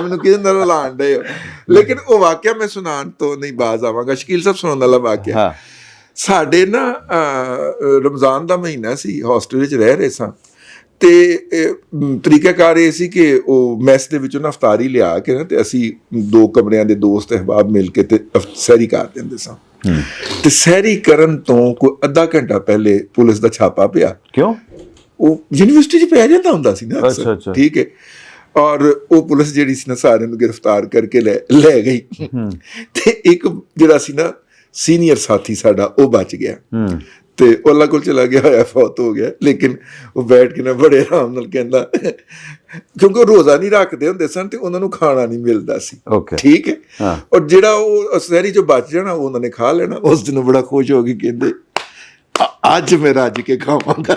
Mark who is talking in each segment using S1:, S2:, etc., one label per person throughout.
S1: ਮੈਨੂੰ ਕਿਹਦੇ ਨਾਲ ਲਾਣ ਦੇ। ਲੇਕਿਨ ਉਹ ਵਾਕਿਆ ਮੈਂ ਸੁਣਾਉਣ ਤੋਂ ਨਹੀਂ ਬਾਜ਼ ਆਵਾਂਗਾ। ਸ਼ਕੀਲ ਸਾਹਿਬ ਸੁਣਾਉਣ ਵਾਲਾ ਵਾਕਿਆ।
S2: ਹਾਂ
S1: ਸਾਡੇ ਨਾ ਰਮਜ਼ਾਨ ਦਾ ਮਹੀਨਾ ਸੀ, ਹੌਸਟਲ ਵਿੱਚ ਰਹਿ ਰਹੇ ਸਾਂ ਤੇ ਤਰੀਕਾਕਾਰ ਇਹ ਸੀ ਕਿ ਉਹ ਮੈਸ ਦੇ ਵਿੱਚੋਂ ਨਾ ਅਫਤਾਰੀ ਲਿਆ ਕੇ ਨਾ ਤੇ ਅਸੀਂ ਦੋ ਕਮਰਿਆਂ ਦੇ ਦੋਸਤ ਅਹਿਬਾਬ ਮਿਲ ਕੇ ਤੇ ਸਹਿਰੀ ਕਰ ਦਿੰਦੇ ਸਾਂ। ਤੇ ਸਹਿਰੀ ਕਰਨ ਤੋਂ ਕੋਈ ਅੱਧਾ ਘੰਟਾ ਪਹਿਲੇ ਪੁਲਿਸ ਦਾ ਛਾਪਾ ਪਿਆ।
S2: ਕਿਉਂ?
S1: ਉਹ ਯੂਨੀਵਰਸਿਟੀ 'ਚ ਪਿਆ ਜਾਂਦਾ ਹੁੰਦਾ ਸੀ ਨਾ ਅਕਸਰ।
S2: ਅੱਛਾ।
S1: ਠੀਕ ਹੈ। ਔਰ ਉਹ ਪੁਲਿਸ ਜਿਹੜੀ ਸੀ ਨਾ ਸਾਰਿਆਂ ਨੂੰ ਗ੍ਰਿਫਤਾਰ ਕਰਕੇ ਲੈ ਗਈ ਤੇ ਇੱਕ ਜਿਹੜਾ ਸੀ ਨਾ ਸੀਨੀਅਰ ਸਾਥੀ ਸਾਡਾ ਉਹ ਬਚ ਗਿਆ ਤੇ ਉਹ ਅੱਲਾ ਕੋਲ ਚਲਾ ਗਿਆ ਹੋਇਆ, ਫੌਤ ਹੋ ਗਿਆ। ਲੇਕਿਨ ਉਹ ਬੈਠ ਕੇ ਨਾ ਬੜੇ ਆਰਾਮ ਨਾਲ ਕਹਿੰਦਾ, ਕਿਉਂਕਿ ਉਹ ਰੋਜ਼ਾ ਨਹੀਂ ਰੱਖਦੇ ਹੁੰਦੇ ਸਨ ਤੇ ਉਹਨਾਂ ਨੂੰ ਖਾਣਾ ਨਹੀਂ ਮਿਲਦਾ ਸੀ। ਠੀਕ ਹੈ। ਔਰ ਜਿਹੜਾ ਉਹ ਸਹਿਰੀ ਚੋਂ ਬਚ ਜਾਣਾ ਉਹ ਉਹਨਾਂ ਨੇ ਖਾ ਲੈਣਾ। ਉਸ ਦਿਨ ਬੜਾ ਖੁਸ਼ ਹੋ ਕੇ ਕਹਿੰਦੇ ਅੱਜ ਮੈਂ ਰੱਜ ਕੇ ਖਾਵਾਂਗਾ।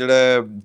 S2: ਜਿਹੜਾ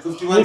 S3: 51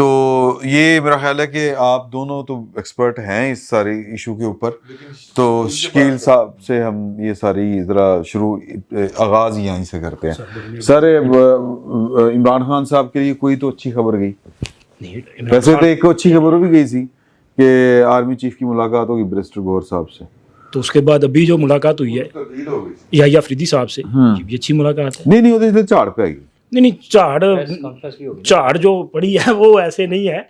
S2: تو یہ میرا خیال ہے کہ آپ دونوں تو ایکسپرٹ ہیں اس سارے ایشو کے اوپر, تو شکیل صاحب سے ہم یہ ساری ذرا آغاز یہیں سے کرتے ہیں. سر عمران خان صاحب کے لیے کوئی تو اچھی خبر گئی, ویسے تو ایک اچھی خبر بھی گئی تھی کہ آرمی چیف کی ملاقات ہوگی بیرسٹر گور صاحب سے,
S4: تو اس کے بعد ابھی جو ملاقات ہوئی ہے یحییٰ آفریدی صاحب سے, یہ بھی اچھی ملاقات ہے.
S2: نہیں وہ جھاڑ پہ آئی,
S4: نہیں جھاڑ جو پڑی ہے وہ ایسے نہیں ہے,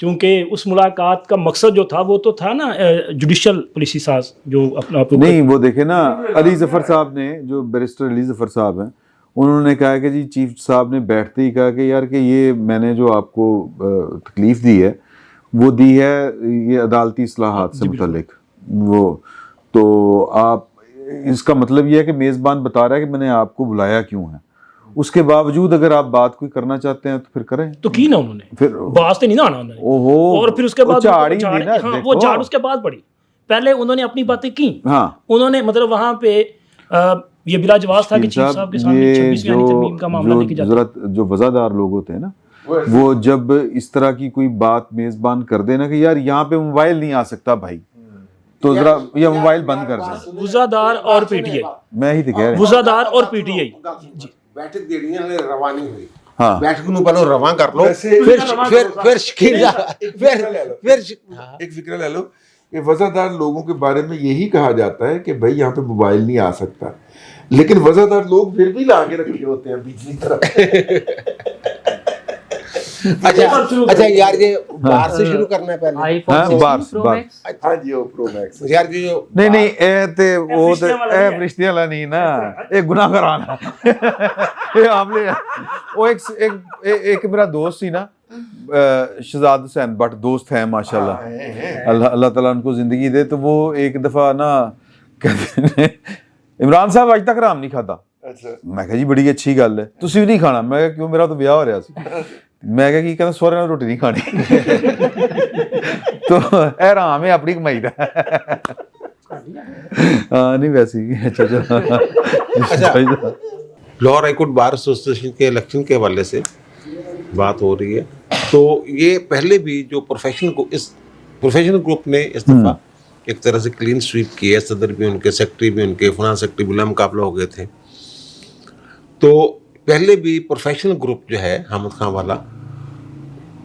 S4: کیونکہ اس ملاقات کا مقصد جو تھا وہ تو تھا نا جوڈیشل پالیسی ساز جو اپنا
S2: نہیں. وہ دیکھیں نا علی ظفر صاحب نے, جو بیرسٹر علی ظفر صاحب ہیں, انہوں نے کہا کہ جی چیف صاحب نے بیٹھتے ہی کہا کہ یار کہ یہ میں نے جو آپ کو تکلیف دی ہے وہ دی ہے یہ عدالتی اصلاحات سے متعلق, وہ تو آپ اس کا مطلب یہ ہے کہ میزبان بتا رہا ہے کہ میں نے آپ کو بلایا کیوں ہے, اس کے باوجود اگر آپ بات کوئی کرنا چاہتے ہیں تو پھر کریں.
S4: تو کی نا انہوں نے پھر باز تو نہیں نا آنا انہوں نے, اور پھر اس کے بعد وہ جھاڑ اس کے بعد پڑی. پہلے انہوں نے اپنی باتیں کی, انہوں نے مطلب وہاں پہ یہ بلا جواز تھا کہ چیف صاحب کے سامنے 26ویں ترمیم کا معاملہ لے کے جاتے.
S2: جو وزادار لوگ ہوتے ہیں نا, وہ جب اس طرح کی کوئی بات میزبان کر دے نا کہ یار یہاں پہ موبائل نہیں آ سکتا بھائی, تو ذرا یہ موبائل بند کر دیں.
S4: وزادار اور پی ٹی آئی,
S2: میں ہی تو کہہ رہا ہوں
S4: وزادار اور پی ٹی آئی جی
S3: بیٹھک دینی ہے روانی ہوئی, بیٹھک نو پہلے رواں کر لو, پھر شکیل
S1: ایک فکر لے لو کہ وزادار لوگوں کے بارے میں یہی کہا جاتا ہے کہ بھائی یہاں پہ موبائل نہیں آ سکتا, لیکن وزادار لوگ پھر بھی لا کے رکھے ہوتے ہیں بیچ کی طرف.
S3: اچھا یار یہ باہر سے شروع کرنا ہے پہلے.
S1: ہاں جی وہ پرو میکس
S3: یار جی جو
S2: نہیں اے تے وہ تے اے فرشتے والا نہیں نا, اے گناہگار آنا اے عاملے. وہ ایک میرا دوست سی نا شہزاد حسین بٹ, دوست ہیں ماشاءاللہ, اللہ تعالیٰ ان کو زندگی دے. تو وہ ایک دفعہ نا کہتے ہیں عمران صاحب اج تک حرام نہیں کھاتا. میں کہا جی بڑی اچھی گل ہے, تسی بھی نہیں کھانا. میں کہا کیوں, میرا تو بیاہ ہو رہا سی. میں کہا کہ کہنا سوہرے نال روٹی نہیں کھانی. تو اے حرام ہے اپنی کمائی دا. ہاں نہیں ویسے ہی. اچھا
S3: Lahore high court bar association کے الیکشن کے حوالے سے بات ہو رہی ہے, تو یہ پہلے بھی جو پروفیشنل گروپ نے اس دفعہ ایک طرح سے کلین سویپ کی ہے. صدر بھی ان کے, سیکٹری بھی ان کے, فنانس سیکٹری بلا مقابلہ ہو گئے تھے. تو پہلے بھی پروفیشنل گروپ جو ہے حامد خان والا,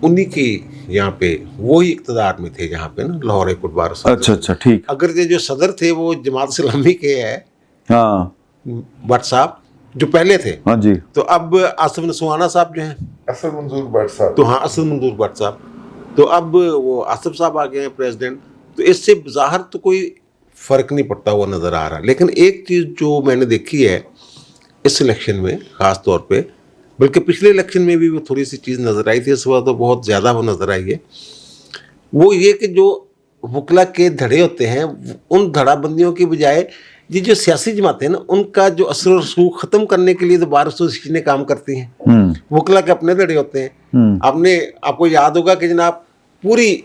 S3: انہی کی یہاں پہ وہی اقتدار میں تھے جہاں پہ نا لاہور ہائی کورٹ بار.
S2: اچھا ٹھیک.
S3: اگر یہ جو صدر تھے وہ جماعت اسلامی کے ہے,
S2: ہاں
S3: بٹ صاحب جو پہلے تھے,
S2: ہاں جی.
S3: تو اب آصف نسوانا صاحب جو ہیں,
S1: اسد منظور بٹ صاحب,
S3: تو ہاں اسد منظور بٹ صاحب, تو اب وہ آصف صاحب آ گئے ہیں پریزیڈنٹ. تو اس سے ظاہر تو کوئی فرق نہیں پڑتا ہوا نظر آ رہا. لیکن ایک چیز جو میں نے دیکھی ہے اس الیکشن میں خاص طور پہ, بلکہ پچھلے الیکشن میں بھی وہ تھوڑی سی چیز نظر آئی تھی, اس وقت تو بہت زیادہ وہ نظر آئی ہے, وہ یہ کہ جو وکلا کے دھڑے ہوتے ہیں ان دھڑا بندیوں کی بجائے یہ جو سیاسی جماعتیں ہیں نا ان کا جو اثر و رسوخ ختم کرنے کے لیے تو بار ایسوسیشنیں کام کرتی ہیں. وکلا کے اپنے دھڑے ہوتے ہیں. آپ کو یاد ہوگا کہ جناب پوری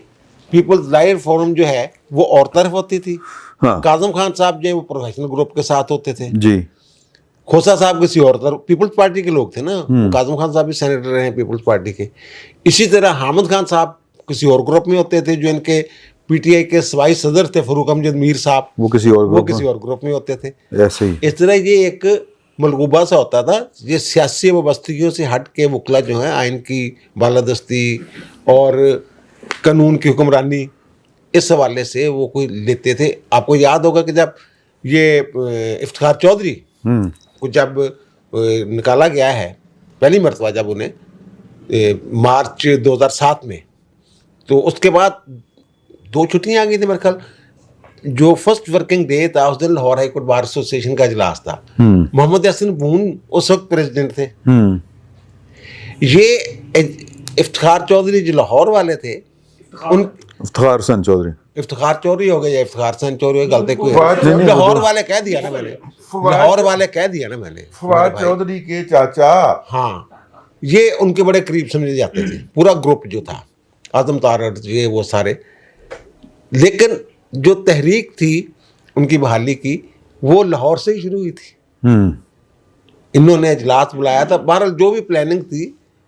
S3: پیپلز لائر فورم جو ہے وہ اور طرف ہوتی تھی. کاظم خان صاحب جو ہیں وہ پروفیشنل گروپ کے ساتھ ہوتے تھے
S2: جی.
S3: کھوسا صاحب کسی اور طرف پیپلز پارٹی کے لوگ تھے نا, کاظم خان صاحب بھی سینیٹر رہے ہیں پیپلز پارٹی کے. اسی طرح حامد خان صاحب کسی اور گروپ میں ہوتے تھے, جو ان کے پی ٹی آئی کے سوائی صدر تھے فاروق امجد میر صاحب, وہ کسی اور گروپ میں ہوتے تھے. ایسے ہی اس طرح یہ ایک ملغوبہ سا ہوتا تھا. یہ سیاسی وابستگیوں سے ہٹ کے وکلا جو ہیں آئین کی بالادستی اور قانون کی حکمرانی اس حوالے سے وہ کوئی لیتے تھے. آپ کو یاد ہوگا کہ جب یہ افتخار چودھری کو جب نکالا گیا ہے پہلی مرتبہ, جب انہیں مارچ 2007 میں, تو اس کے بعد 2 چھٹیاں آ گئی تھیں میرے خیال. جو فرسٹ ورکنگ ڈے تھا اس دن Lahore high court bar association کا اجلاس تھا. محمد یاسین بون اس وقت پریزیڈنٹ تھے. یہ افتخار چودھری جو لاہور والے تھے,
S2: افتخار حسین چودھری
S3: ہو گئے یا افتخار حسین چودھری, غلطی کوئی لاہور والے کہہ دیا نا میں نے,
S1: فواد چودھری کے چاچا,
S3: ہاں یہ ان کے بڑے قریب سمجھے جاتے تھے. پورا گروپ جو تھا, اعظم طارق یہ وہ سارے. لیکن جو تحریک تھی ان کی بحالی کی وہ لاہور سے ہی شروع ہوئی تھی. انہوں نے اجلاس بلایا تھا. بہرحال جو بھی پلاننگ تھی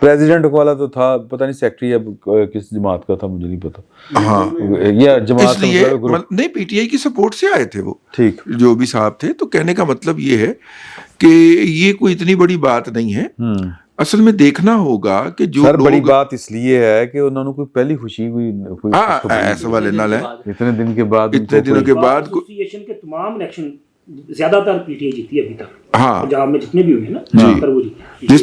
S2: پریزیڈنٹ والا تو تھا پتہ نہیں سیکٹری اب کس جماعت کا تھا مجھے نہیں پتا.
S1: ہاں
S2: یہ جماعت
S1: اس لیے نہیں پی ٹی آئی کی سپورٹ سے آئے تھے وہ
S2: ٹھیک
S1: جو بھی صاحب تھے. تو کہنے کا مطلب یہ ہے کہ یہ کوئی اتنی بڑی بات نہیں ہے. اصل میں دیکھنا ہوگا کہ جو
S2: سر بڑی بات اس لیے ہے کہ انہوں نے کوئی پہلی خوشی ہوئی
S1: ایسا والے نہ لیں
S2: اتنے دن کے بعد
S1: اتنے دنوں کے بعد
S4: ایسوسی کے تمام الیکشن زیادہ تر پی ٹی آئی جیتی ابھی تک
S1: ہاں
S4: پنجاب میں جتنے بھی ہوئے نا
S1: جی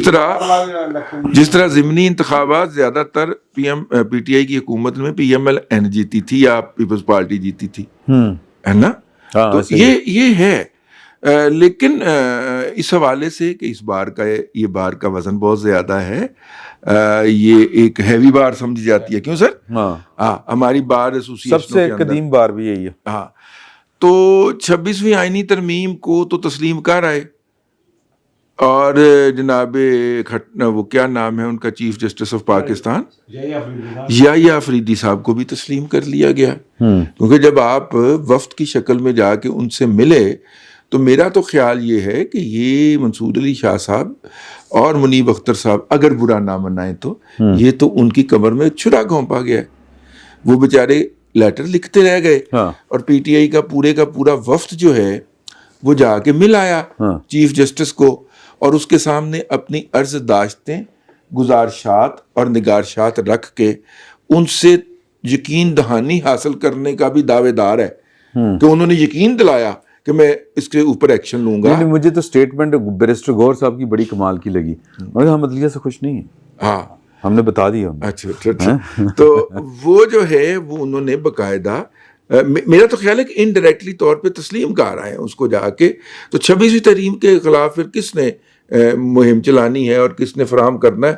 S1: جس طرح ضمنی انتخابات زیادہ تر پی ٹی آئی کی حکومت میں پی ایم ایل این جیتی تھی یا پیپلز پارٹی جیتی تھی ہے نا. تو یہ ہے لیکن اس حوالے سے کہ اس بار کا یہ بار کا وزن بہت زیادہ ہے. یہ ایک ہیوی بار سمجھی جاتی ہے. کیوں سر؟ ہاں ہماری بار ایسوسی
S2: سب سے قدیم بار بھی یہی ہے.
S1: ہاں تو 26ویں آئینی ترمیم کو تو تسلیم کر آئے اور جناب وہ کیا نام ہے ان کا چیف جسٹس آف پاکستان یحییٰ افریدی صاحب کو بھی تسلیم کر لیا گیا. کیونکہ جب آپ وفد کی شکل میں جا کے ان سے ملے تو میرا تو خیال یہ ہے کہ یہ منصور علی شاہ صاحب اور منیب اختر صاحب اگر برا نہ منائیں تو یہ تو ان کی کمر میں چھرا گھونپا گیا. وہ بیچارے لیٹر لکھتے رہ گئے اور پی ٹی آئی کا پورا وفد جو ہے وہ جا کے مل آیا چیف جسٹس کو اور اس کے سامنے اپنی عرض داشتیں گزارشات اور نگارشات رکھ کے ان سے یقین دہانی حاصل کرنے کا بھی دعوے دار ہے کہ انہوں نے یقین دلایا کہ میں اس کے اوپر ایکشن لوں گا.
S2: مجھے تو سٹیٹمنٹ بیرسٹر غور صاحب کی بڑی کمال کی لگی. ہم عدلیہ سے خوش نہیں ہیں.
S1: ہاں
S2: ہم نے بتا دیا.
S1: اچھا تو وہ جو ہے وہ انہوں نے باقاعدہ میرا تو خیال ہے کہ انڈائریکٹلی طور پہ تسلیم کر رہے ہیں اس کو جا کے. تو 26ویں ترمیم کے خلاف پھر کس نے مہم چلانی ہے اور کس نے فراہم کرنا ہے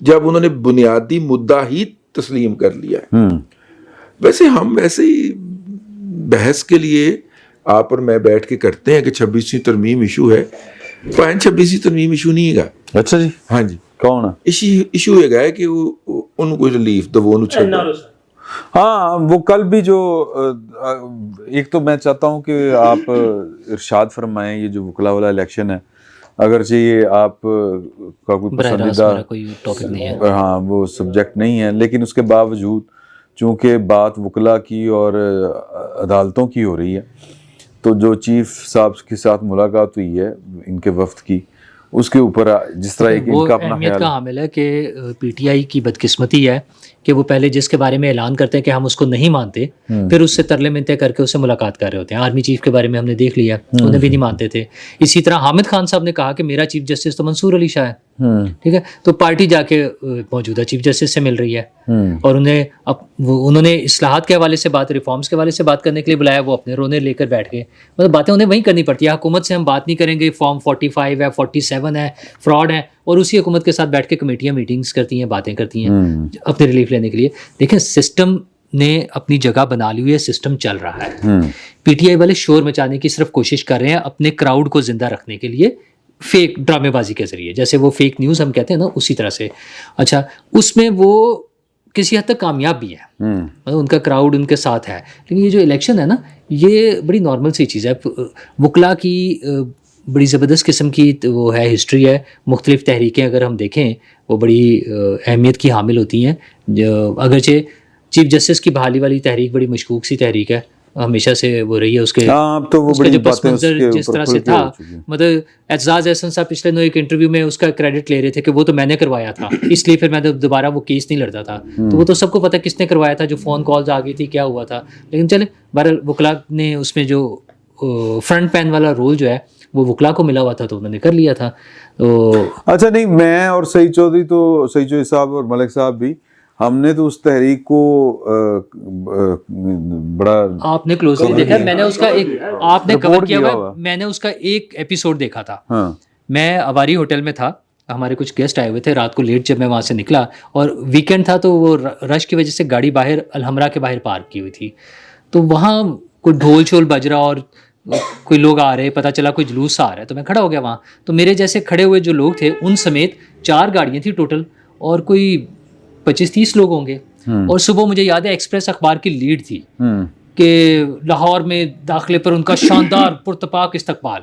S1: جب انہوں نے بنیادی مدعا ہی تسلیم کر لیا ہے. ویسے ہم ویسے ہی بحث کے لیے آپ اور میں بیٹھ کے کرتے ہیں کہ 26ویں ترمیم ایشو ہے. 26ویں ترمیم ایشو نہیں ہے.
S2: اچھا جی.
S1: ہاں جی.
S2: کون ہے
S1: ایشو یہ ہے کہ ان کو ریلیف دو وہ
S2: ہاں وہ کل بھی جو ایک تو میں چاہتا ہوں کہ آپ ارشاد فرمائیں یہ جو وکلا والا الیکشن ہے اگرچہ یہ آپ کا کوئی پسندیدہ
S4: ٹاپک نہیں ہے
S2: ہاں وہ سبجیکٹ نہیں ہے لیکن اس کے باوجود چونکہ بات وکلا کی اور عدالتوں کی ہو رہی ہے تو جو چیف صاحب کے ساتھ ملاقات ہوئی ہے ان کے وفد کی اس کے اوپر جس طرح ایک ان کا اپنا
S5: اہمیت کا حامل ہے کہ پی ٹی آئی کی بدقسمتی ہے کہ وہ پہلے جس کے بارے میں اعلان کرتے ہیں کہ ہم اس کو نہیں مانتے پھر اس سے ترلے منتیں کر کے اس سے ملاقات کر رہے ہوتے ہیں. آرمی چیف کے بارے میں ہم نے دیکھ لیا انہیں بھی نہیں مانتے تھے. اسی طرح حامد خان صاحب نے کہا کہ میرا چیف جسٹس تو منصور علی شاہ ہے ٹھیک ہے تو پارٹی جا کے موجودہ چیف جسٹس سے مل رہی ہے اور انہوں نے اصلاحات کے حوالے سے بات ریفارمز کے حوالے سے بات کرنے کے لیے بلایا وہ اپنے رونے لے کر بیٹھ گئے. مطلب باتیں انہیں وہیں کرنی پڑتی ہے. حکومت سے ہم بات نہیں کریں گے فارم 45 ہے 47 ہے فراڈ ہے اور اسی حکومت کے ساتھ بیٹھ کے کمیٹیاں میٹنگز کرتی ہیں باتیں کرتی ہیں اپنے ریلیف لینے کے لیے. دیکھیں سسٹم نے اپنی جگہ بنا لی ہوئی ہے سسٹم چل رہا ہے. پی ٹی آئی والے شور مچانے کی صرف کوشش کر رہے ہیں اپنے کراؤڈ کو زندہ رکھنے کے لیے فیک ڈرامے بازی کے ذریعے جیسے وہ فیک نیوز ہم کہتے ہیں نا اسی طرح سے. اچھا اس میں وہ کسی حد تک کامیاب بھی ہے مطلب ان کا کراؤڈ ان کے ساتھ ہے. لیکن یہ جو الیکشن ہے نا یہ بڑی نارمل سی چیز ہے. وکلا کی بڑی زبردست قسم کی وہ ہے ہسٹری ہے. مختلف تحریکیں اگر ہم دیکھیں وہ بڑی اہمیت کی حامل ہوتی ہیں. اگرچہ چیف جسٹس کی بحالی والی تحریک بڑی مشکوک سی تحریک ہے ہمیشہ سے وہ رہی ہے. اس کے جو پس منظر جس طرح سے تھا مطلب اعتزاز احسن صاحب پچھلے ایک انٹرویو میں اس کا کریڈٹ لے رہے تھے کہ وہ تو میں نے کروایا تھا اس لیے پھر میں دوبارہ وہ کیس نہیں لڑتا تھا. تو وہ تو سب کو پتہ کس نے کروایا تھا جو فون کالز آ گئی تھی کیا ہوا تھا. لیکن چلیں بہرحال وکلا نے اس میں جو فرنٹ پین والا رول جو ہے وہ وکلا کو ملا ہوا تھا تو انہوں نے کر لیا تھا. تو
S2: اچھا نہیں میں اور سعید چودھری تو سعید چودھری صاحب اور ملک صاحب بھی ہم نے تو اس تحریک کو بڑا
S5: آپ نے کلوزلی دیکھا. میں نے اس کا ایک آپ نے کور کیا ہوا میں نے اس کا ایک ایپیسوڈ دیکھا تھا. میں اواری ہوٹل میں تھا ہمارے کچھ گیسٹ آئے ہوئے تھے رات کو لیٹ جب میں وہاں سے نکلا اور ویکینڈ تھا تو وہ رش کی وجہ سے گاڑی باہر الحمرا کے باہر پارک کی ہوئی تھی. تو وہاں کوئی ڈھول چھول بج رہا اور کوئی لوگ آ رہے پتہ چلا کوئی جلوس آ رہا ہے تو میں کھڑا ہو گیا وہاں. تو میرے جیسے کھڑے ہوئے جو لوگ تھے ان سمیت 4 گاڑیاں تھیں ٹوٹل اور کوئی 25-30 لوگ ہوں گے. اور صبح مجھے یاد ہے ایکسپریس اخبار کی لیڈ تھی کہ لاہور میں داخلے پر ان کا شاندار پرتپاک استقبال.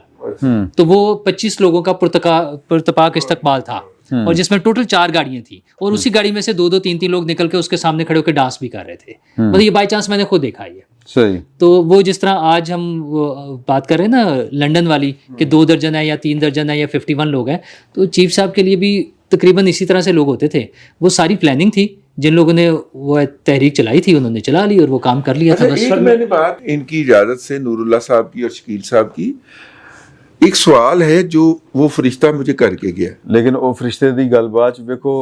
S5: تو وہ 25 لوگوں کا پرتپاک استقبال تھا اور جس میں ٹوٹل 4 گاڑیاں تھیں, اور اسی گاڑی میں سے 2-2 3-3 لوگ نکل کے اس کے سامنے کھڑے ہو کے ڈانس بھی کر رہے تھے. مطلب یہ بائی چانس میں نے خود دیکھا ہے.
S2: صحیح.
S5: تو وہ جس طرح آج ہم بات کر رہے ہیں نا لنڈن والی کہ 2 درجن ہے یا 3 درجن ہے یا 51 لوگ ہیں, تو چیف صاحب کے لیے بھی تقریباً اسی طرح سے لوگ ہوتے تھے. وہ ساری پلاننگ تھی, جن لوگوں نے وہ تحریک چلائی تھی انہوں نے چلا لی اور وہ کام کر لیا تھا. بس
S1: ایک میں نے بات ان کی اجازت سے نور اللہ صاحب کی اور شکیل صاحب کی, ایک سوال ہے جو وہ فرشتہ مجھے کر کے گیا,
S2: لیکن وہ فرشتے دی گل بات ویکھو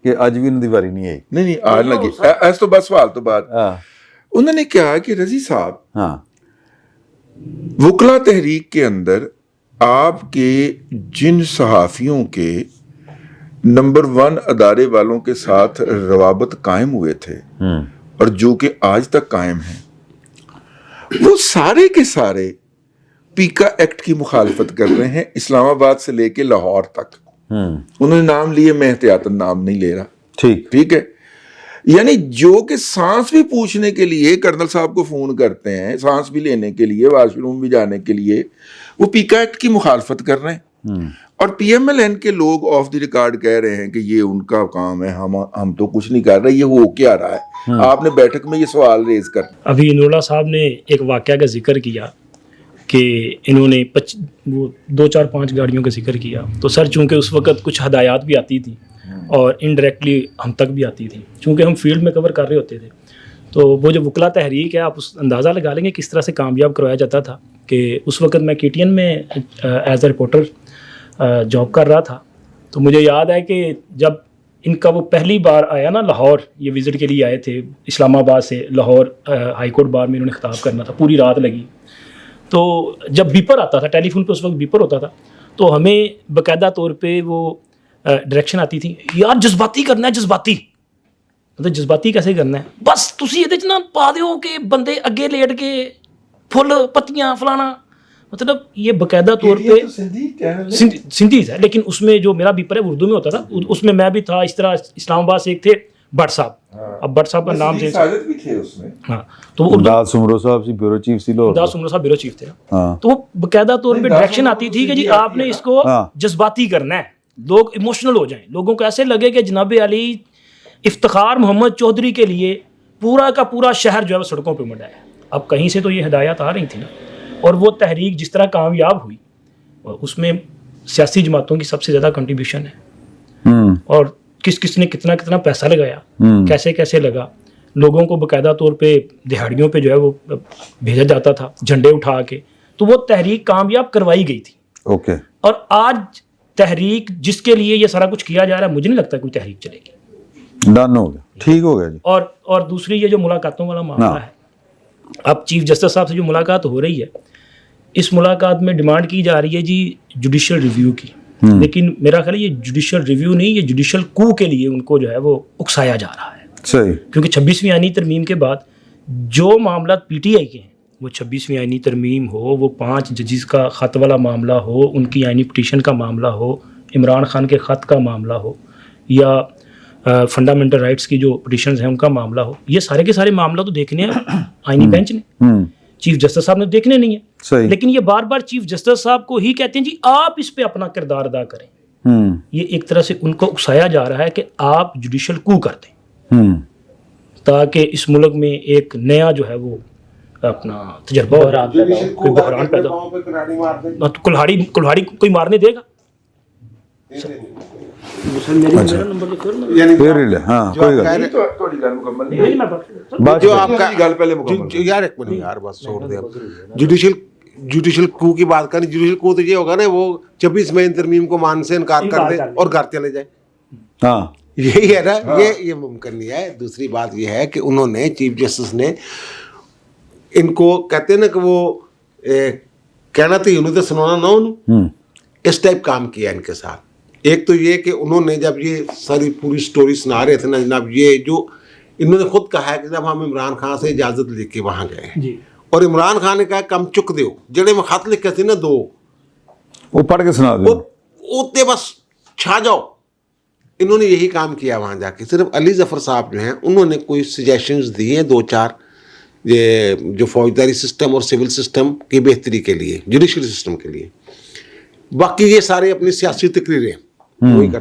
S2: کہ اج بھی انہاں دی واری نہیں آئی.
S1: نہیں آ لگی اس تو بس سوال تو بعد انہوں نے کہا کہ رضی صاحب
S2: ہاں
S1: وکلا تحریک کے اندر آپ کے جن صحافیوں کے نمبر 1 ادارے والوں کے ساتھ روابط قائم ہوئے تھے اور جو کہ آج تک قائم ہیں, وہ سارے کے سارے پیکا ایکٹ کی مخالفت کر رہے ہیں اسلام آباد سے لے کے لاہور تک. انہوں نے نام لیے, میں احتیاطاً نام نہیں لے رہا. ٹھیک ہے. یعنی جو کہ سانس بھی پوچھنے کے لیے کرنل صاحب کو فون کرتے ہیں, سانس بھی لینے کے لیے, واش روم بھی جانے کے لیے, وہ پیکا ایکٹ کی مخالفت کر رہے ہیں. اور پی ایم ایل این کے لوگ آف دی ریکارڈ کہہ رہے ہیں کہ یہ ان کا کام ہے, ہم تو کچھ نہیں کر رہے, یہ ہو کیا رہا ہے. آپ نے بیٹھک میں یہ سوال ریز کر,
S4: ابھی نور اللہ صاحب نے ایک واقعہ کا ذکر کیا کہ انہوں نے 2-4-5 گاڑیوں کا ذکر کیا. تو سر چونکہ اس وقت کچھ ہدایات بھی آتی تھیں اور انڈائریکٹلی ہم تک بھی آتی تھیں, چونکہ ہم فیلڈ میں کور کر رہے ہوتے تھے, تو وہ جو وکلا تحریک ہے آپ اس اندازہ لگا لیں گے کس طرح سے کامیاب کروایا جاتا تھا. کہ اس وقت میں KTN میں ایز اے رپورٹر جاب کر رہا تھا. تو مجھے یاد ہے کہ جب ان کا وہ پہلی بار آیا نا لاہور, یہ وزٹ کے لیے آئے تھے اسلام آباد سے لاہور ہائی کورٹ بار میں انہوں نے خطاب کرنا تھا, پوری رات لگی. تو جب بیپر آتا تھا, ٹیلی فون پہ اس وقت بیپر ہوتا تھا, تو ہمیں باقاعدہ طور پہ وہ ڈائریکشن آتی تھی, یار جذباتی کرنا ہے, جذباتی. مطلب جذباتی کیسے کرنا ہے, بس تسی یہ نہ پا دیو کہ بندے اگے لیٹ کے پھل پتیاں فلانا. مطلب یہ باقاعدہ طور پہ سندھی ہے, لیکن اس میں جو میرا بیپر ہے اردو میں ہوتا تھا, اس میں میں بھی تھا. اس طرح اسلام آباد سے ایک تھے بٹ صاحب, اب بٹ صاحب کا نام سے ہاں, تو وہ
S2: داد سمرو صاحب سی بیورو چیف سی لو,
S4: داد سمرو صاحب بیورو چیف تھے. تو وہ باقاعدہ طور پہ ڈائریکشن آتی تھی کہ جی آپ نے اس کو جذباتی کرنا ہے, لوگ ایموشنل ہو جائیں, لوگوں کو ایسے لگے کہ جناب علی افتخار محمد چودھری کے لیے پورا کا پورا شہر جو ہے وہ سڑکوں پہ مڈا ہے. اب کہیں سے تو یہ ہدایات آ رہی تھیں نا, اور وہ تحریک جس طرح کامیاب ہوئی اس میں سیاسی جماعتوں کی سب سے زیادہ کنٹریبیوشن ہے, اور کس نے کتنا پیسہ لگایا, کیسے کیسے لگا. لوگوں کو باقاعدہ طور پہ دہاڑیوں پہ جو ہے وہ بھیجا جاتا تھا جھنڈے اٹھا کے. تو وہ تحریک کامیاب کروائی گئی تھی.
S2: اوکے.
S4: اور آج تحریک جس کے لیے یہ سارا کچھ کیا جا رہا ہے, مجھے نہیں لگتا کوئی تحریک چلے گی.
S2: ڈن ہو گیا, ٹھیک ہو گیا جی.
S4: اور دوسری یہ جو ملاقاتوں والا معاملہ ہے, اب چیف جسٹس صاحب سے جو ملاقات ہو رہی ہے, اس ملاقات میں ڈیمانڈ کی جا رہی ہے جی جوڈیشل ریویو کی. لیکن میرا خیال ہے یہ جوڈیشل ریویو نہیں, یہ جوڈیشل کو کے لیے ان کو جو ہے وہ اکسایا جا رہا ہے.
S2: صحیح.
S4: کیونکہ 26ویں آئینی ترمیم کے بعد جو معاملات PTI کے ہیں, وہ 26ویں آئینی ترمیم ہو, وہ 5 ججز کا خط والا معاملہ ہو, ان کی آئینی پٹیشن کا معاملہ ہو, عمران خان کے خط کا معاملہ ہو, یا فنڈامنٹل رائٹس کی جو پٹیشنز ہیں ان کا معاملہ ہو, یہ سارے کے سارے معاملہ تو دیکھنے ہیں آئینی بینچ نے, چیف جسٹس صاحب نے دیکھنے نہیں ہیں. لیکن یہ بار بار چیف جسٹس صاحب کو ہی کہتے ہیں جی آپ اس پہ اپنا کردار ادا کریں. یہ ایک طرح سے ان کو اکسایا جا رہا ہے کہ آپ جوڈیشل کو کر دیں, تاکہ اس ملک میں ایک نیا جو ہے وہ اپنا تجربہ کوئی بحران پیدا ہو. کلہاڑی کوئی مارنے دے گا.
S3: جوڈیشل کو کی بات کریں, جوڈیشل کو تو یہ ہوگا نا وہ 26 ترمیم کو مان سے انکار کر دے اور گھر چلے جائے.
S2: ہاں
S3: یہی ہے نا, یہ ممکن نہیں ہے. دوسری بات یہ ہے کہ انہوں نے چیف جسٹس نے ان کو کہتے ہیں نا کہ وہ کہنا تو انہوں نے سنانا نہ انہوں, اس ٹائپ کام کیا ان کے ساتھ. ایک تو یہ کہ انہوں نے جب یہ ساری پوری سٹوری سنا رہے تھے نا جناب, یہ جو انہوں نے خود کہا ہے کہ جب ہم عمران خان سے اجازت لے کے وہاں گئے اور عمران خان نے کہا کم چک دیو, جڑے میں خط لکھے تھے نا 2
S2: وہ پڑھ کے سنا دو,
S3: اوتے بس چھا جاؤ. انہوں نے یہی کام کیا وہاں جا کے. صرف علی ظفر صاحب جو ہیں انہوں نے کوئی سجیشنز دی ہیں 2-4 یہ جو فوجداری سسٹم اور سول سسٹم کی بہتری کے لیے, جوڈیشل سسٹم کے لیے. باقی یہ سارے اپنی سیاسی تقریریں وہی کر.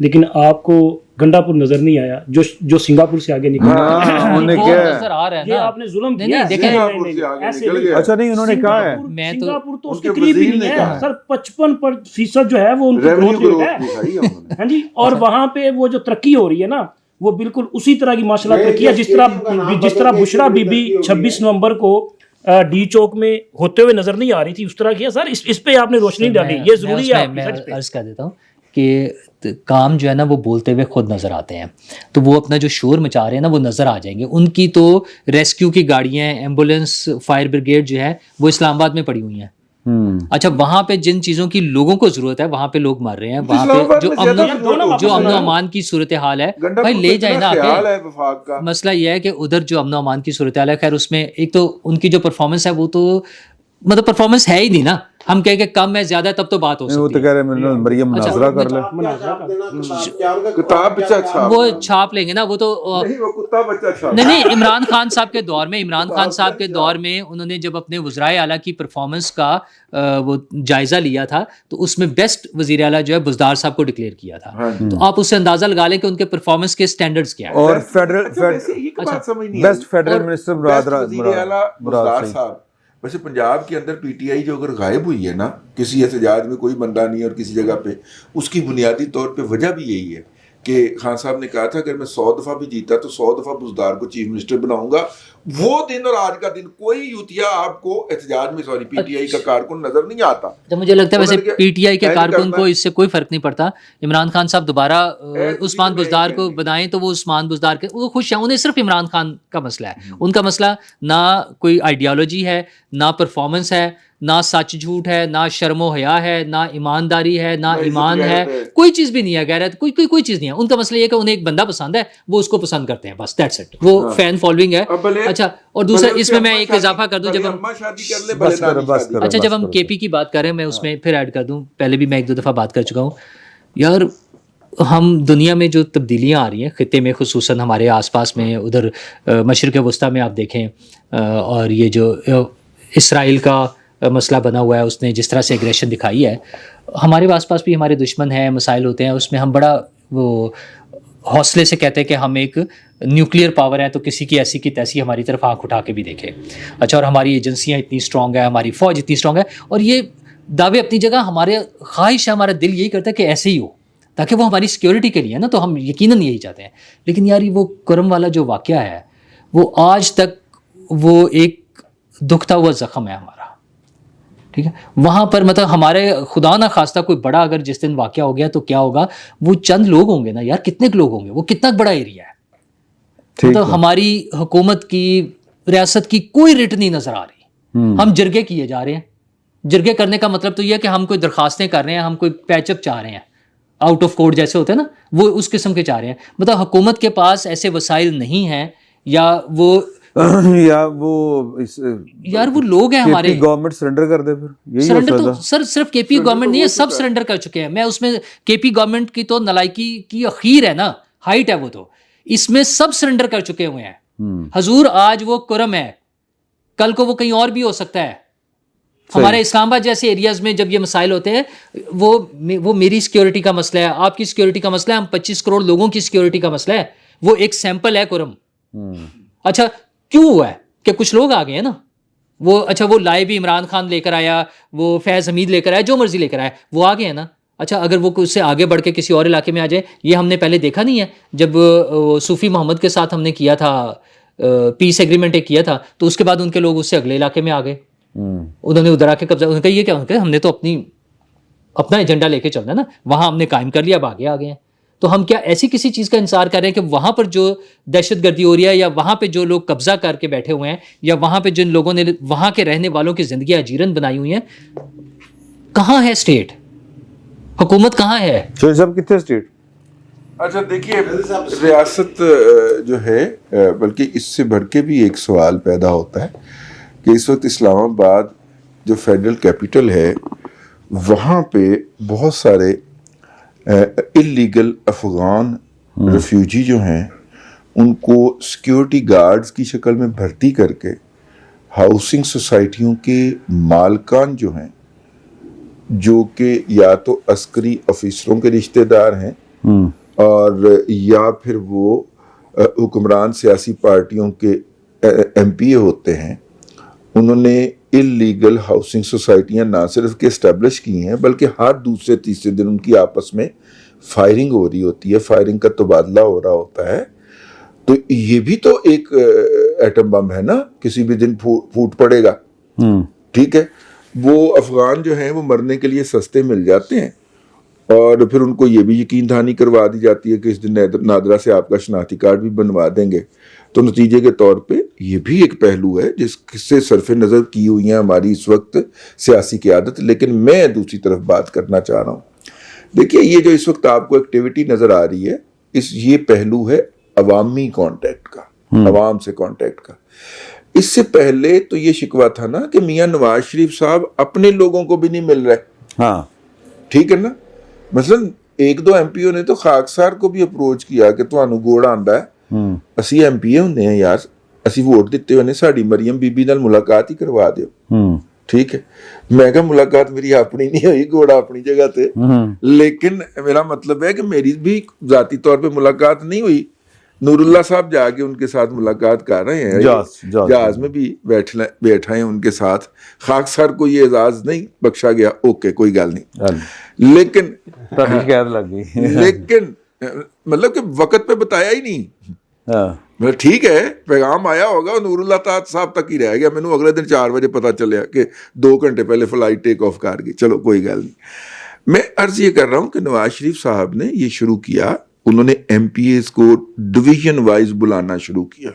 S4: لیکن آپ کو گنڈاپور نظر نہیں آیا جو سنگاپور سے آگے نکلا.
S5: نظر آ رہا ہے
S4: یہ
S5: نا,
S4: آپ نے ظلم
S5: نہیں
S4: کیا.
S5: دیکھیں
S2: اچھا نہیں انہوں نے کہا ہے
S5: میں تو
S4: سنگاپور تو اس کے قریب ہی نہیں ہے سر. 55% جو ہے وہ ان کی گروتھ ریٹ ہے. ہاں جی, اور وہاں پہ وہ جو ترقی ہو رہی ہے نا وہ بالکل اسی طرح کی ماشاء اللہ ترقی ہے جس طرح بشرا بی بی 26 نومبر کو ڈی چوک میں ہوتے ہوئے نظر نہیں آ رہی تھی, اس طرح کیا سر. اس پہ آپ نے روشنی ڈالی, یہ ضروری ہے.
S5: میں عرض کر دیتا ہوں کہ کام جو ہے نا وہ بولتے ہوئے خود نظر آتے ہیں, تو وہ اپنا جو شور مچا رہے ہیں نا وہ نظر آ جائیں گے. ان کی تو ریسکیو کی گاڑیاں, ایمبولینس, فائر بریگیڈ جو ہے وہ اسلام آباد میں پڑی ہوئی ہیں. اچھا وہاں پہ جن چیزوں کی لوگوں کو ضرورت ہے وہاں پہ لوگ مر رہے ہیں. وہاں پہ جو امن و امان کی صورتحال ہے بھائی لے جائیں نا آپ. مسئلہ یہ ہے کہ ادھر جو امن و امان کی صورتحال ہے, خیر اس میں ایک تو ان کی جو پرفارمنس ہے وہ تو مطلب پرفارمنس ہے ہی نہیں نا. ہم کہیں کہ کم ہے زیادہ تب تو بات ہو سکتی ہے.
S2: وہ تو کہہ رہے ہیں مریم مناظرہ کر لے,
S1: کتاب بچہ چھاپ
S5: وہ چھاپ لیں گے نا. وہ تو نہیں عمران خان صاحب کے دور میں, عمران خان صاحب کے دور میں انہوں نے جب اپنے وزرائے اعلیٰ کی پرفارمنس کا وہ جائزہ لیا تھا تو اس میں بیسٹ وزیر اعلیٰ جو ہے بزدار صاحب کو ڈکلیئر کیا تھا. تو آپ اس سے اندازہ لگا لیں کہ ان کے پرفارمنس کے سٹینڈرڈز کیا ہیں.
S2: اور بیسٹ فیڈرل منسٹر مراد
S1: صاحب. ویسے پنجاب کے اندر پی ٹی آئی جو اگر غائب ہوئی ہے نا, کسی احتجاج میں کوئی بندہ نہیں اور کسی جگہ پہ, اس کی بنیادی طور پہ وجہ بھی یہی ہے کہ خان صاحب نے کہا تھا اگر میں 100 دفعہ بھی جیتا تو 100 دفعہ بزدار کو چیف منسٹر بناؤں گا. وہ دن اور آج کا دن کوئی یوتیا آپ کو احتجاج میں پی ٹی آئی کا کارکن نظر نہیں آتا.
S5: مجھے لگتا ہے ویسے پی ٹی آئی کے کارکن کو اس سے کوئی فرق نہیں پڑتا. عمران خان صاحب دوبارہ عثمان بزدار کو بنائیں تو وہ عثمان بزدار کے وہ خوش ہیں. انہیں صرف عمران خان کا مسئلہ ہے. ان کا مسئلہ نہ کوئی آئیڈیالوجی ہے, نہ پرفارمنس ہے, نہ سچ جھوٹ ہے, نہ شرم و حیا ہے, نہ ایمانداری ہے, نہ ایمان ہے, کوئی چیز بھی نہیں ہے. غیرت کوئی چیز نہیں ہے. ان کا مسئلہ یہ کہ انہیں ایک بندہ پسند ہے, وہ اس کو پسند کرتے ہیں, بس دیٹس اٹ. وہ فین فالوئنگ ہے. اچھا اور دوسرا اس میں ایک اضافہ کر دوں, جب ہم کے پی کی بات کر رہے ہیں میں اس میں پھر ایڈ کر دوں, پہلے بھی میں 1-2 دفعہ بات کر چکا ہوں یار. ہم دنیا میں جو تبدیلیاں آ رہی ہیں خطے میں, خصوصاً ہمارے آس پاس میں, ادھر مشرق وسطیٰ میں آپ دیکھیں, اور یہ جو اسرائیل کا مسئلہ بنا ہوا ہے, اس نے جس طرح سے ایگریشن دکھائی ہے, ہمارے آس پاس بھی ہمارے دشمن ہیں, مسائل ہوتے ہیں. اس میں ہم بڑا وہ حوصلے سے کہتے ہیں کہ ہم ایک نیوکلیئر پاور ہیں, تو کسی کی ایسی کی تیسی ہماری طرف آنکھ اٹھا کے بھی دیکھیں. اچھا اور ہماری ایجنسیاں اتنی اسٹرانگ ہیں, ہماری فوج اتنی اسٹرانگ ہے, اور یہ دعوے اپنی جگہ. ہمارے خواہش ہے, ہمارا دل یہی کرتا ہے کہ ایسے ہی ہو تاکہ وہ ہماری سیکیورٹی کے لیے نا, تو ہم یقیناً یہی چاہتے ہیں. لیکن یار وہ کرم والا جو واقعہ ہے وہ آج تک وہ ایک دکھتا ہوا زخم ہے ہمارا. ٹھیک ہے, وہاں پر مطلب ہمارے خدا نہ خواستہ کوئی بڑا اگر جس دن واقعہ ہو گیا تو کیا ہوگا, وہ چند لوگ ہوں گے نا یار, کتنے لوگ ہوں گے, وہ کتنا بڑا ایریا ہے. مطلب ہماری حکومت کی, ریاست کی کوئی ریٹ نہیں نظر آ رہی. ہم جرگے کیے جا رہے ہیں. جرگے کرنے کا مطلب تو یہ ہے کہ ہم کوئی درخواستیں کر رہے ہیں, ہم کوئی پیچ اپ چاہ رہے ہیں, آؤٹ آف کورٹ جیسے ہوتے ہیں نا, وہ اس قسم کے چاہ رہے ہیں. مطلب حکومت کے پاس ایسے وسائل نہیں ہیں, یا وہ یار وہ لوگ ہیں ہمارے.
S2: گورنمنٹ سرنڈر کر دے پھر.
S5: سرنڈر تو سر صرف کے پی گورنمنٹ نہیں ہے, سب سرنڈر کر چکے ہیں. میں اس میں کے پی گورنمنٹ کی تو نالائکی کی اخیر ہے نا, ہائٹ ہے وہ, تو اس میں سب سرنڈر کر چکے ہوئے ہیں. حضور آج وہ کرم ہے, کل کو وہ کہیں اور بھی ہو سکتا ہے. ہمارے اسلام آباد جیسے ایریاز میں جب یہ مسائل ہوتے ہیں, وہ میری سیکیورٹی کا مسئلہ ہے, آپ کی سیکیورٹی کا مسئلہ ہے, ہم 25 کروڑ لوگوں کی سیکیورٹی کا مسئلہ ہے. وہ ایک سیمپل ہے کرم. اچھا کیوں ہوا ہے کہ کچھ لوگ آ گئے ہیں نا, وہ اچھا وہ لائے بھی, عمران خان لے کر آیا, وہ فیض حمید لے کر آیا, جو مرضی لے کر آیا, وہ آ گئے ہیں نا. اچھا اگر وہ اس سے آگے بڑھ کے کسی اور علاقے میں آ جائے, یہ ہم نے پہلے دیکھا نہیں ہے جب صوفی محمد کے ساتھ ہم نے کیا تھا پیس ایگریمنٹ ایک کیا تھا, تو اس کے بعد ان کے لوگ اس سے اگلے علاقے میں آ گئے, انہوں نے ادھر آ کے قبضہ. انہوں نے کہا یہ کیا, ہم نے تو اپنا ایجنڈا لے کے چلنا ہے نا, وہاں ہم نے قائم کر لیا, اب آگے آ گئے ہیں. تو ہم کیا ایسی کسی چیز کا انتظار کر رہے ہیں کہ وہاں پر جو دہشت گردی ہو رہی ہے, یا وہاں پہ جو لوگ قبضہ کر کے بیٹھے ہوئے ہیں, یا وہاں پہ جن لوگوں نے وہاں کے رہنے والوں کی زندگیاں اجیرن بنائی ہوئی ہیں, کہاں ہے اسٹیٹ, حکومت کہاں ہے,
S2: سب کتنے اسٹیٹ.
S1: اچھا دیکھیے ریاست جو ہے, بلکہ اس سے بڑھ کے بھی ایک سوال پیدا ہوتا ہے کہ اس وقت اسلام آباد جو فیڈرل کیپٹل ہے, وہاں پہ بہت سارے اللیگل افغان ریفیوجی جو ہیں, ان کو سیکیورٹی گارڈز کی شکل میں بھرتی کر کے ہاؤسنگ سوسائٹیوں کے مالکان جو ہیں, جو کہ یا تو عسکری افیسروں کے رشتہ دار ہیں اور یا پھر وہ حکمران سیاسی پارٹیوں کے MP ہوتے ہیں. انہوں نے اللیگل ہاؤسنگ سوسائٹیاں نہ صرف کہ اسٹیبلش کی ہیں بلکہ ہر دوسرے تیسرے دن ان کی آپس میں فائرنگ ہو رہی ہوتی ہے, فائرنگ کا تبادلہ ہو رہا ہوتا ہے. تو یہ بھی تو ایک ایٹم بم ہے نا, کسی بھی دن پھوٹ پڑے گا. ٹھیک ہے, وہ افغان جو ہیں وہ مرنے کے لیے سستے مل جاتے ہیں, اور پھر ان کو یہ بھی یقین دہانی کروا دی جاتی ہے کہ اس دن نادرا سے آپ کا شناختی کارڈ بھی بنوا دیں گے. تو نتیجے کے طور پہ یہ بھی ایک پہلو ہے جس سے صرف نظر کی ہوئی ہیں ہماری اس وقت سیاسی قیادت. لیکن میں دوسری طرف بات کرنا چاہ رہا ہوں. دیکھیے, یہ جو اس وقت آپ کو ایکٹیویٹی نظر آ رہی ہے, یہ پہلو ہے عوامی کانٹیکٹ کا, عوام سے کانٹیکٹ کا. اس سے پہلے تو یہ شکوہ تھا نا کہ میاں نواز شریف صاحب اپنے لوگوں کو بھی نہیں مل رہے.
S2: ہاں
S1: ٹھیک ہے نا, مثلاً 1-2 MPO نے تو خاکسار کو بھی اپروچ کیا کہ تانوں گوڑ آندا ہے, اسی MP ہوندے ہیں یار, اسی ووٹ دیتے ہونے ساڈی مریم بی بی نال ملاقات ہی کروا دیو. ٹھیک ہے, میں کہا ملاقات میری اپنی نہیں ہوئی, گھوڑا اپنی جگہ تے, لیکن میرا مطلب ہے کہ میری بھی ذاتی طور پہ ملاقات نہیں ہوئی. نور اللہ صاحب جا کے ان کے ساتھ ملاقات کر رہے ہیں, جہاز میں بھی بیٹھا ہیں ان کے ساتھ. خاکسار کو یہ اعزاز نہیں بخشا گیا, اوکے کوئی گل نہیں, لیکن مطلب کہ وقت پہ بتایا ہی نہیں. ٹھیک ہے, پیغام آیا ہوگا, نور اللہ صاحب تک ہی رہ گیا. مینوں اگلے دن 4 بجے پتا چلیا کہ 2 گھنٹے پہلے فلائٹ ٹیک آف کر گئی. چلو کوئی گل نہیں. میں عرض یہ کر رہا ہوں کہ نواز شریف صاحب نے یہ شروع کیا, انہوں نے MPAs کو ڈویژن وائز بلانا شروع کیا,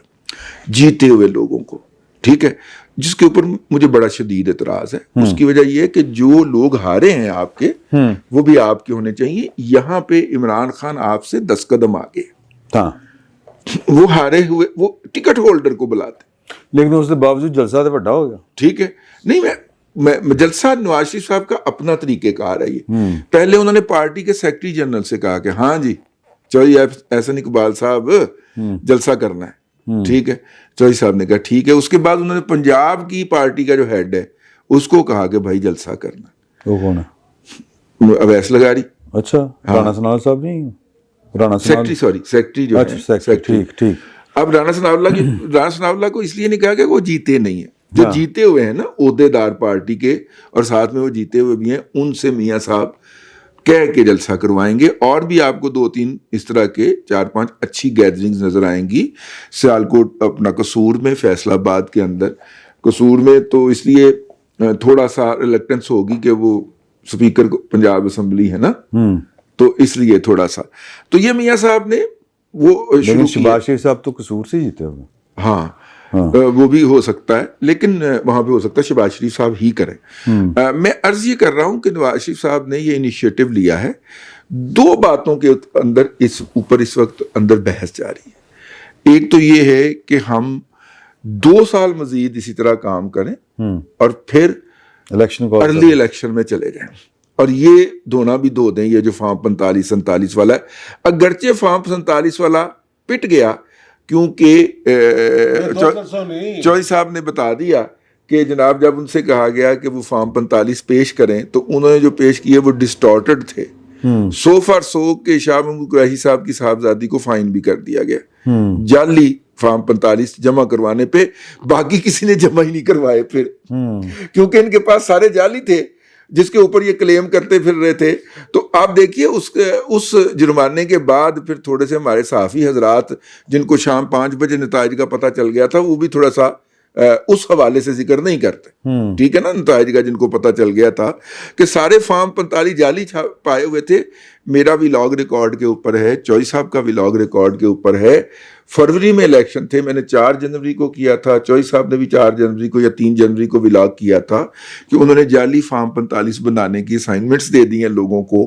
S1: جیتے ہوئے لوگوں کو. ٹھیک ہے, جس کے اوپر مجھے بڑا شدید اعتراض ہے. اس کی وجہ یہ ہے کہ جو لوگ ہارے ہیں آپ کے, وہ بھی آپ کے ہونے چاہیے. یہاں پہ عمران خان آپ سے 10 قدم آگے, وہ ہارے ہوئے وہ ٹکٹ ہولڈر کو بلاتے,
S2: لیکن اس کے باوجود جلسہ تو بڑا ہو گیا.
S1: ٹھیک ہے, نہیں میں جلسہ نواز شریف صاحب کا اپنا طریقہ کار ہے یہ. پہلے انہوں نے پارٹی کے سیکرٹری جنرل سے کہا کہ ہاں جی چوہی احسن اقبال صاحب جلسہ کرنا ہے. ٹھیک ہے, چوہی صاحب نے کہا ٹھیک ہے. اس کے بعد انہوں نے پنجاب کی پارٹی کا جو ہیڈ ہے اس کو کہا کہ بھائی جلسہ کرنا. وہ کون ہے؟ اویس لغاری. اچھا, رانا ثناء صاحب نہیں, سیکرٹری جو ہے. اب رانا ثناء اللہ کو اس لیے نہیں کہا کہ وہ جیتے نہیں ہیں. جو جیتے ہوئے ہیں نا عہدے دار پارٹی کے, اور ساتھ میں وہ جیتے ہوئے بھی ہیں, ان سے میاں صاحب کہہ کے جلسہ کروائیں گے. اور بھی آپ کو 2-3 اس طرح کے 4-5 اچھی گیدرنگز نظر آئیں گی. سیالکوٹ اپنا قصور میں, فیصل آباد کے اندر قصور میں تو اس لیے تھوڑا سا ریلیکٹنس ہوگی کہ وہ اسپیکر پنجاب اسمبلی ہے نا, تو اس لیے تھوڑا سا. تو یہ میاں صاحب نے وہ
S2: شہباز شریف صاحب تو قصور سے جیتے ہوئے.
S1: ہاں وہ بھی ہو سکتا ہے, لیکن وہاں پہ ہو سکتا ہے شہباز شریف صاحب ہی کریں. میں عرض یہ کر رہا ہوں کہ نواز شریف صاحب نے یہ انیشیٹو لیا ہے. 2 باتوں کے اندر اس وقت اندر بحث جاری ہے. ایک تو یہ ہے کہ ہم 2 سال مزید اسی طرح کام کریں اور پھر ارلی الیکشن میں چلے جائیں, اور یہ دھونا بھی دھو دیں. یہ جو فارم 45-47 والا ہے, اگرچہ فارم 47 والا پٹ گیا کیونکہ چوہی صاحب نے بتا دیا کہ جناب جب ان سے کہا گیا کہ وہ فارم 45 پیش کریں تو انہوں نے جو پیش کیے وہ ڈسٹارٹڈ تھے. سو فار سو کہ شاہ محمود قریشی صاحب کی صاحبزادی کو فائن بھی کر دیا گیا جعلی فارم 45 جمع کروانے پہ. باقی کسی نے جمع ہی نہیں کروائے پھر, کیونکہ ان کے پاس سارے جعلی تھے جس کے اوپر یہ کلیم کرتے پھر رہے تھے. تو آپ دیکھیے اس جرمانے کے بعد پھر تھوڑے سے ہمارے صحافی حضرات جن کو شام 5 بجے نتائج کا پتہ چل گیا تھا, وہ بھی تھوڑا سا اس حوالے سے ذکر نہیں کرتے. ٹھیک ہے نا, نتائج کا جن کو پتہ چل گیا تھا کہ سارے فارم 45 جعلی پائے ہوئے تھے. میرا ولاگ ریکارڈ کے اوپر ہے, چوہی صاحب کا ولاگ ریکارڈ کے اوپر ہے. فروری میں الیکشن تھے, میں نے 4 جنوری کو کیا تھا, چوہی صاحب نے بھی 4 جنوری کو یا 3 جنوری کو ولاگ کیا تھا کہ انہوں نے جعلی فارم 45 بنانے کی اسائنمنٹس دے دی ہیں لوگوں کو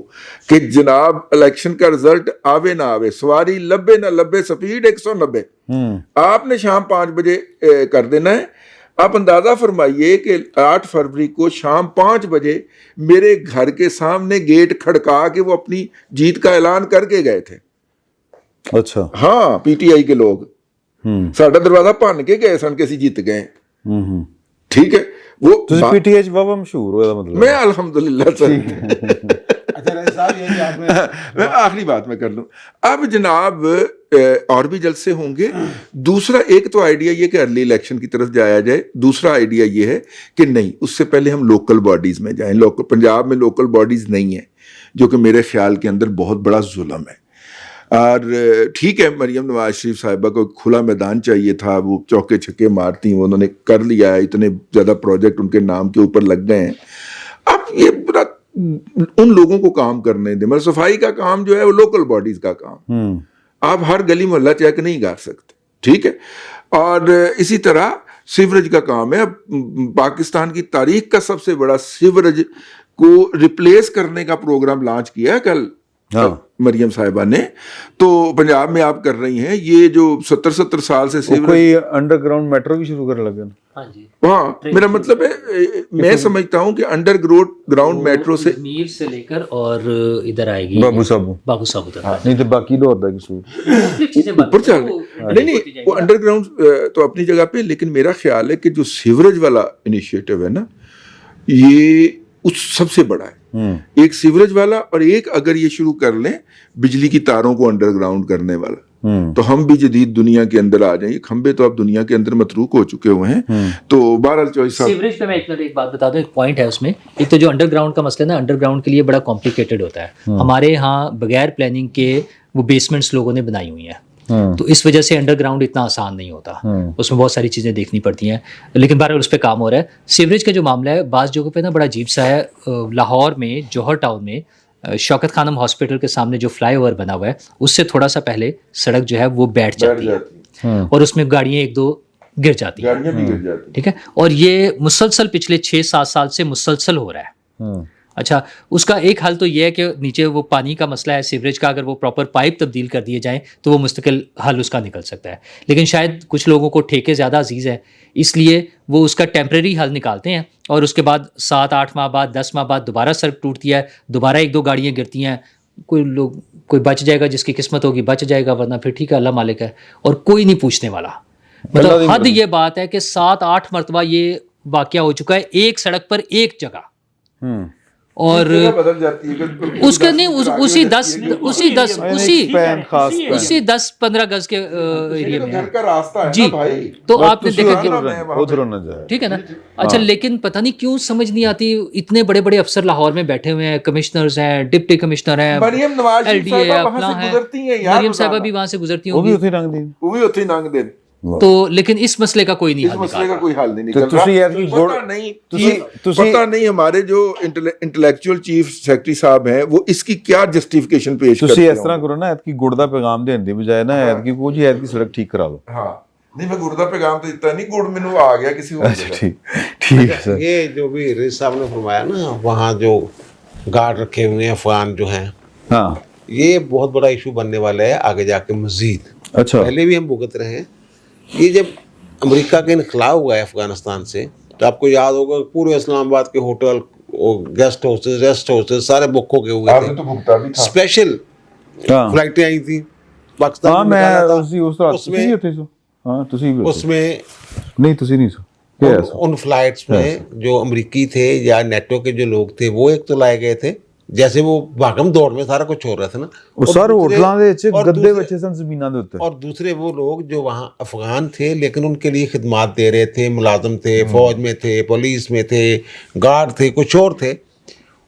S1: کہ جناب الیکشن کا رزلٹ آوے نہ آوے, سواری لبے نہ لبے, سپیڈ 190, آپ نے شام 5 بجے کر دینا ہے. آپ اندازہ فرمائیے کہ 8 فروری کو شام 5 بجے میرے گھر کے سامنے گیٹ کھڑکا کے وہ اپنی جیت کا اعلان کر کے گئے تھے.
S2: اچھا,
S1: ہاں, پی ٹی آئی کے لوگ ساڈا دروازہ بھن کے گئے سن کہ اسی جیت گئے. ٹھیک ہے, وہ
S2: پی ٹی آئی بابا مشہور ہوا مطلب
S1: میں الحمدللہ سر.
S3: اچھا صاحب یہ
S1: آخری بات میں کر لوں. اب جناب اور بھی جلسے ہوں گے. دوسرا ایک تو آئیڈیا یہ کہ ارلی الیکشن کی طرف جایا جائے. دوسرا آئیڈیا یہ ہے کہ نہیں, اس سے پہلے ہم لوکل باڈیز میں جائیں. پنجاب میں لوکل باڈیز نہیں ہیں, جو کہ میرے خیال کے اندر بہت بڑا ظلم ہے. اور ٹھیک ہے, مریم نواز شریف صاحبہ کو کھلا میدان چاہیے تھا, وہ چوکے چھکے مارتی, وہ انہوں نے کر لیا ہے, اتنے زیادہ پروجیکٹ ان کے نام کے اوپر لگ گئے ہیں. اب یہ ان لوگوں کو کام کرنے دیں. مطلب صفائی کا کام جو ہے وہ لوکل باڈیز کا کام, آپ ہر گلی محلہ چیک نہیں کر سکتے, ٹھیک ہے. اور اسی طرح سیوریج کا کام ہے. اب پاکستان کی تاریخ کا سب سے بڑا سیوریج کو ریپلیس کرنے کا پروگرام لانچ کیا ہے کل مریم صاحبہ نے, تو پنجاب میں آپ کر رہی ہیں. یہ جو 70 سال سے
S2: کوئی انڈر گراؤنڈ میٹرو بھی شروع کرنے لگے.
S1: ہاں, میرا مطلب ہے میں سمجھتا ہوں کہ انڈر گراؤنڈ میٹرو سے
S5: میر سے لے کر اور ادھر آئے گی
S2: بابو صاحب نہیں تو باقی لو ہوتا ہے
S1: اوپر چل رہے. نہیں, وہ انڈر گراؤنڈ تو اپنی جگہ پہ, لیکن میرا خیال ہے کہ جو سیوریج والا انیشیٹو ہے نا, یہ اس سب سے بڑا ہے. ایک سیوریج والا, اور ایک اگر یہ شروع کر لیں بجلی کی تاروں کو انڈر گراؤنڈ کرنے والا, تو ہم بھی جدید دنیا کے اندر آ جائیں. کھمبے تو اب دنیا کے اندر متروک ہو چکے ہوئے ہیں. تو بہرحال چوائس
S5: سیوریج پہ میں ایک بات بتا دوں, ایک پوائنٹ ہے اس میں. ایک تو جو انڈر گراؤنڈ کا مسئلہ ہے نا, انڈر گراؤنڈ کے لیے بڑا کمپلیکیٹڈ ہوتا ہے. ہمارے یہاں بغیر پلاننگ کے وہ بیسمنٹس لوگوں نے بنائی ہوئی ہیں, تو اس وجہ سے انڈر گراؤنڈ اتنا آسان نہیں ہوتا. اس میں بہت ساری چیزیں دیکھنی پڑتی ہیں, لیکن بہرحال اس پہ کام ہو رہا ہے. سیوریج کا جو معاملہ ہے بعض جگہوں پہ نا بڑا عجیب سا ہے. لاہور میں جوہر ٹاؤن میں شوکت خانم ہاسپٹل کے سامنے جو فلائی اوور بنا ہوا ہے, اس سے تھوڑا سا پہلے سڑک جو ہے وہ بیٹھ جاتی ہے, اور اس میں گاڑیاں ایک دو گر جاتی ہیں, ٹھیک ہے. اور یہ مسلسل پچھلے 6-7 سال سے مسلسل ہو رہا ہے. اچھا, اس کا ایک حل تو یہ ہے کہ نیچے وہ پانی کا مسئلہ ہے سیوریج کا, اگر وہ پراپر پائپ تبدیل کر دیے جائیں تو وہ مستقل حل اس کا نکل سکتا ہے. لیکن شاید کچھ لوگوں کو ٹھیکے زیادہ عزیز ہیں, اس لیے وہ اس کا ٹیمپریری حل نکالتے ہیں, اور اس کے بعد 7-8 ماہ بعد 10 ماہ بعد دوبارہ سڑک ٹوٹتی ہے, دوبارہ 1-2 گاڑیاں گرتی ہیں. کوئی بچ جائے گا, جس کی قسمت ہوگی بچ جائے گا, ورنہ پھر ٹھیک ہے اللہ مالک ہے, اور کوئی نہیں پوچھنے والا. مطلب حد یہ بات ہے کہ 7-8 مرتبہ یہ واقعہ ہو چکا ہے ایک سڑک پر ایک جگہ, اور اس کے نہیں اسی 10-15 گز کے ایریا میں جی. تو آپ نے دیکھا کہ ٹھیک ہے نا. اچھا, لیکن پتہ نہیں کیوں سمجھ نہیں آتی, اتنے بڑے بڑے افسر لاہور میں بیٹھے ہوئے ہیں, کمشنرز ہیں, ڈپٹی کمشنر ہیں, ایل ڈی اے اپنا ہے, مریم صاحبہ بھی وہاں سے گزرتی ہوں گی, تو لیکن اس مسئلے کا کوئی نہیں
S1: حل نہیں پتہ نہیں ہمارے جو انٹلیکچوئل چیف سیکرٹری صاحب ہیں وہ اس کی کیا جسٹیفیکیشن پیش کرتے ہیں.
S2: اس طرح کرو نا, ایت کی گڑ دا پیغام دین دی بجائے نا ایت کی کو جی ایت کی سڑک ٹھیک کرا دو.
S1: ہاں نہیں, میں گڑ دا پیغام تو اتنا نہیں, گڑ مینوں آ گیا کسی اور جگہ.
S2: ٹھیک ہے سر.
S3: یہ جو بھی رئیس صاحب نے فرمایا نا, وہاں جو گارڈ رکھے ہوئے ہیں افغان جو ہیں,
S2: ہاں
S3: یہ بہت بڑا ایشو بننے والا ہے آگے جا کے مزید.
S2: اچھا,
S3: پہلے بھی ہم بھگت رہے ہیں. یہ جب امریکہ کا انخلا ہوا ہے افغانستان سے, تو آپ کو یاد ہوگا پورے اسلام آباد کے hotel, guest houses, rest houses سارے بک ہو کے ہوئے تھے. اسپیشل فلائٹیں آئی تھیں پاکستان میں, ان فلائٹس میں جو امریکی تھے یا نیٹو کے جو لوگ تھے وہ ایک تو لائے گئے تھے, جیسے وہ بھاگم دوڑ میں سارا کچھ ہو رہا تھا نا, اور دوسرے وہ لوگ جو وہاں افغان تھے لیکن ان کے لیے خدمات دے رہے تھے, ملازم تھے, فوج میں تھے, پولیس میں تھے, گارڈ تھے, کچھ اور تھے,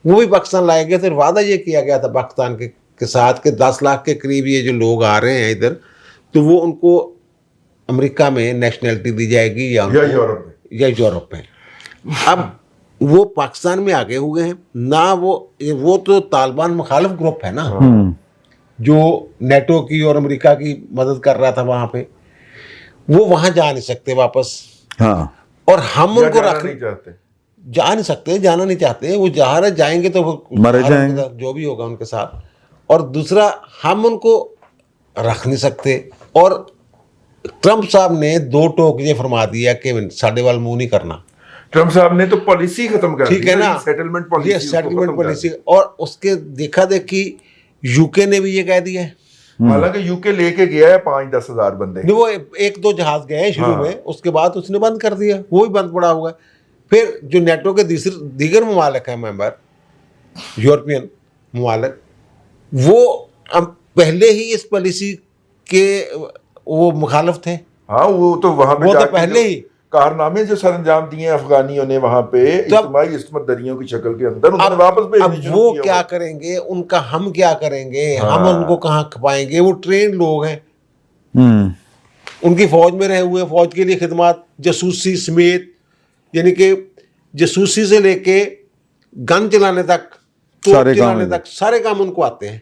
S3: وہ بھی پاکستان لائے گئے تھے. وعدہ یہ کیا گیا تھا پاکستان کے ساتھ کہ 10 لاکھ کے قریب یہ جو لوگ آ رہے ہیں ادھر, تو وہ ان کو امریکہ میں نیشنلٹی دی جائے گی یا یورپ میں. اب وہ پاکستان میں آگے ہوئے ہیں نہ, وہ تو طالبان مخالف گروپ ہے نا, جو نیٹو کی اور امریکہ کی مدد کر رہا تھا وہاں پہ, وہ وہاں جا نہیں سکتے واپس, اور ہم ان کو جا نہیں سکتے, جانا نہیں چاہتے. وہ جائیں گے تو جو بھی ہوگا ان کے ساتھ, اور دوسرا ہم ان کو رکھ نہیں سکتے. اور ٹرمپ صاحب نے 2 ٹوک یہ فرما دیا کہ ساڈے وال منہ نہیں کرنا.
S1: ٹرمپ صاحب نے تو پالیسی ختم کر دی,
S3: ٹھیک ہے نا,
S1: سیٹلمنٹ
S3: پالیسی, اور اس کے دیکھا دیکھی یو کے نے بھی یہ کہہ دیا ہے.
S1: حالانکہ یو کے لے کے گیا ہے 5-10 ہزار بندے,
S3: وہ 1-2 جہاز گئے ہیں شروع میں, اس کے بعد اس نے بند کر دیا, وہ بھی بند پڑا ہوا ہے. پھر جو نیٹو کے دیگر ممالک ہیں ممبر, یورپین ممالک, وہ پہلے ہی اس پالیسی کے وہ مخالف تھے.
S1: ہاں وہ تو وہاں پہ
S3: وہ تو پہلے ہی
S1: کارنامے جو سر انجام دیے ہیں افغانیوں نے وہاں پہ اجتماعی عصمت دریوں کی شکل کے اندر انہوں نے واپس بھیجنے شروع
S3: وہ
S1: کیا.
S3: کیا کریں گے ان کا, ہم کیا کریں گے, ہم ان کو کہاں کھپائیں گے. وہ ٹرینڈ لوگ ہیں, ان کی فوج میں رہے ہوئے, فوج کے لیے خدمات, جاسوسی سمیت, یعنی کہ جاسوسی سے لے کے گن چلانے تک, توپ چلانے تک سارے کام ان کو آتے ہیں.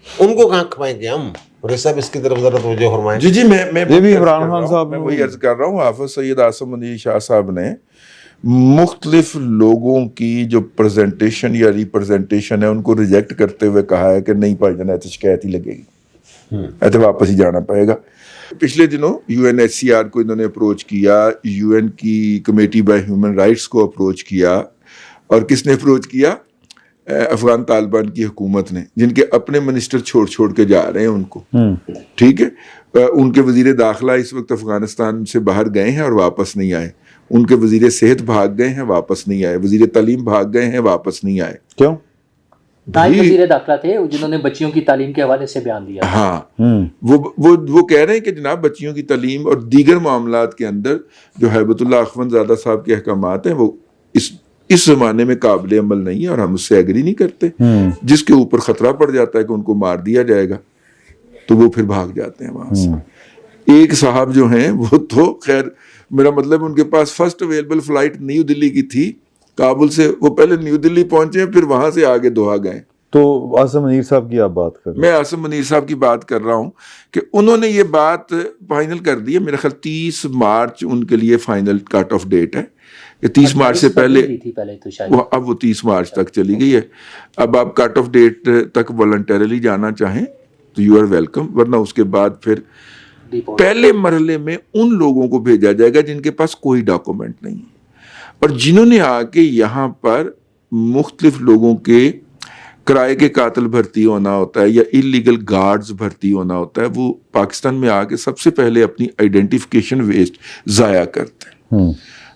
S3: ان کو کہاں کھپائیں گے ہم. صاحب اس کی طرف ذرا توجہ فرمائیں.
S1: جی میں بھی عمران خان صاحب میں وہی عرض کر رہا ہوں. حافظ سید عاصم علی شاہ صاحب نے مختلف لوگوں کی جو پریزنٹیشن یا ریپرزنٹیشن ہے ان کو ریجیکٹ کرتے ہوئے کہا ہے کہ نہیں بھائی جان ایسے شکایت ہی لگے گی, ایسے واپس ہی جانا پڑے گا. پچھلے دنوں UNHCR کو انہوں نے اپروچ کیا, UN کی کمیٹی بائی ہیومن رائٹس کو اپروچ کیا, اور کس نے اپروچ کیا؟ افغان طالبان کی حکومت نے, جن کے اپنے منسٹر چھوڑ کے جا رہے ہیں ان کو. ٹھیک ہے, ان کے وزیر داخلہ اس وقت افغانستان سے باہر گئے ہیں اور واپس نہیں آئے. ان کے وزیر صحت بھاگ گئے ہیں, واپس نہیں آئے. وزیر تعلیم بھاگ گئے ہیں, واپس نہیں آئے. کیوں؟
S5: دائیں وزیر داخلہ تھے جنہوں نے بچیوں کی تعلیم کے حوالے سے بیان دیا.
S1: ہاں, وہ کہہ رہے ہیں کہ جناب بچیوں کی تعلیم اور دیگر معاملات کے اندر جو ہیبت اللہ اخوند زادہ صاحب کے احکامات ہیں وہ اس زمانے میں قابل عمل نہیں ہے, اور ہم اس سے ایگری نہیں کرتے. جس کے اوپر خطرہ پڑ جاتا ہے کہ ان کو مار دیا جائے گا تو وہ پھر بھاگ جاتے ہیں وہاں سے. ایک صاحب جو ہیں وہ تو خیر, میرا مطلب ان کے پاس فرسٹ اویلیبل فلائٹ نیو دلی کی تھی کابل سے, وہ پہلے نیو دلی پہنچے, پھر وہاں سے آگے دوحہ گئے.
S2: تو عاصم منیر صاحب کی آپ بات کر رہے ہیں؟
S1: میں عاصم منیر صاحب کی بات کر رہا ہوں کہ انہوں نے یہ بات فائنل کر دی ہے. میرا خیال 30 مارچ ان کے لیے فائنل کٹ آف ڈیٹ ہے کہ 30 مارچ سے پہلے, اب وہ 30 مارچ تک چلی گئی ہے. اب آپ کٹ آف ڈیٹ تک والنٹیرلی جانا چاہیں تو یو آر ویلکم, ورنہ اس کے بعد پھر پہلے مرحلے میں ان لوگوں کو بھیجا جائے گا جن کے پاس کوئی ڈاکومنٹ نہیں ہے, اور جنہوں نے آ کے یہاں پر مختلف لوگوں کے کرائے کے قاتل بھرتی ہونا ہوتا ہے یا انلیگل گارڈز بھرتی ہونا ہوتا ہے, وہ پاکستان میں آ کے سب سے پہلے اپنی آئیڈینٹیفیکیشن ویسٹ ضائع کرتے ہیں.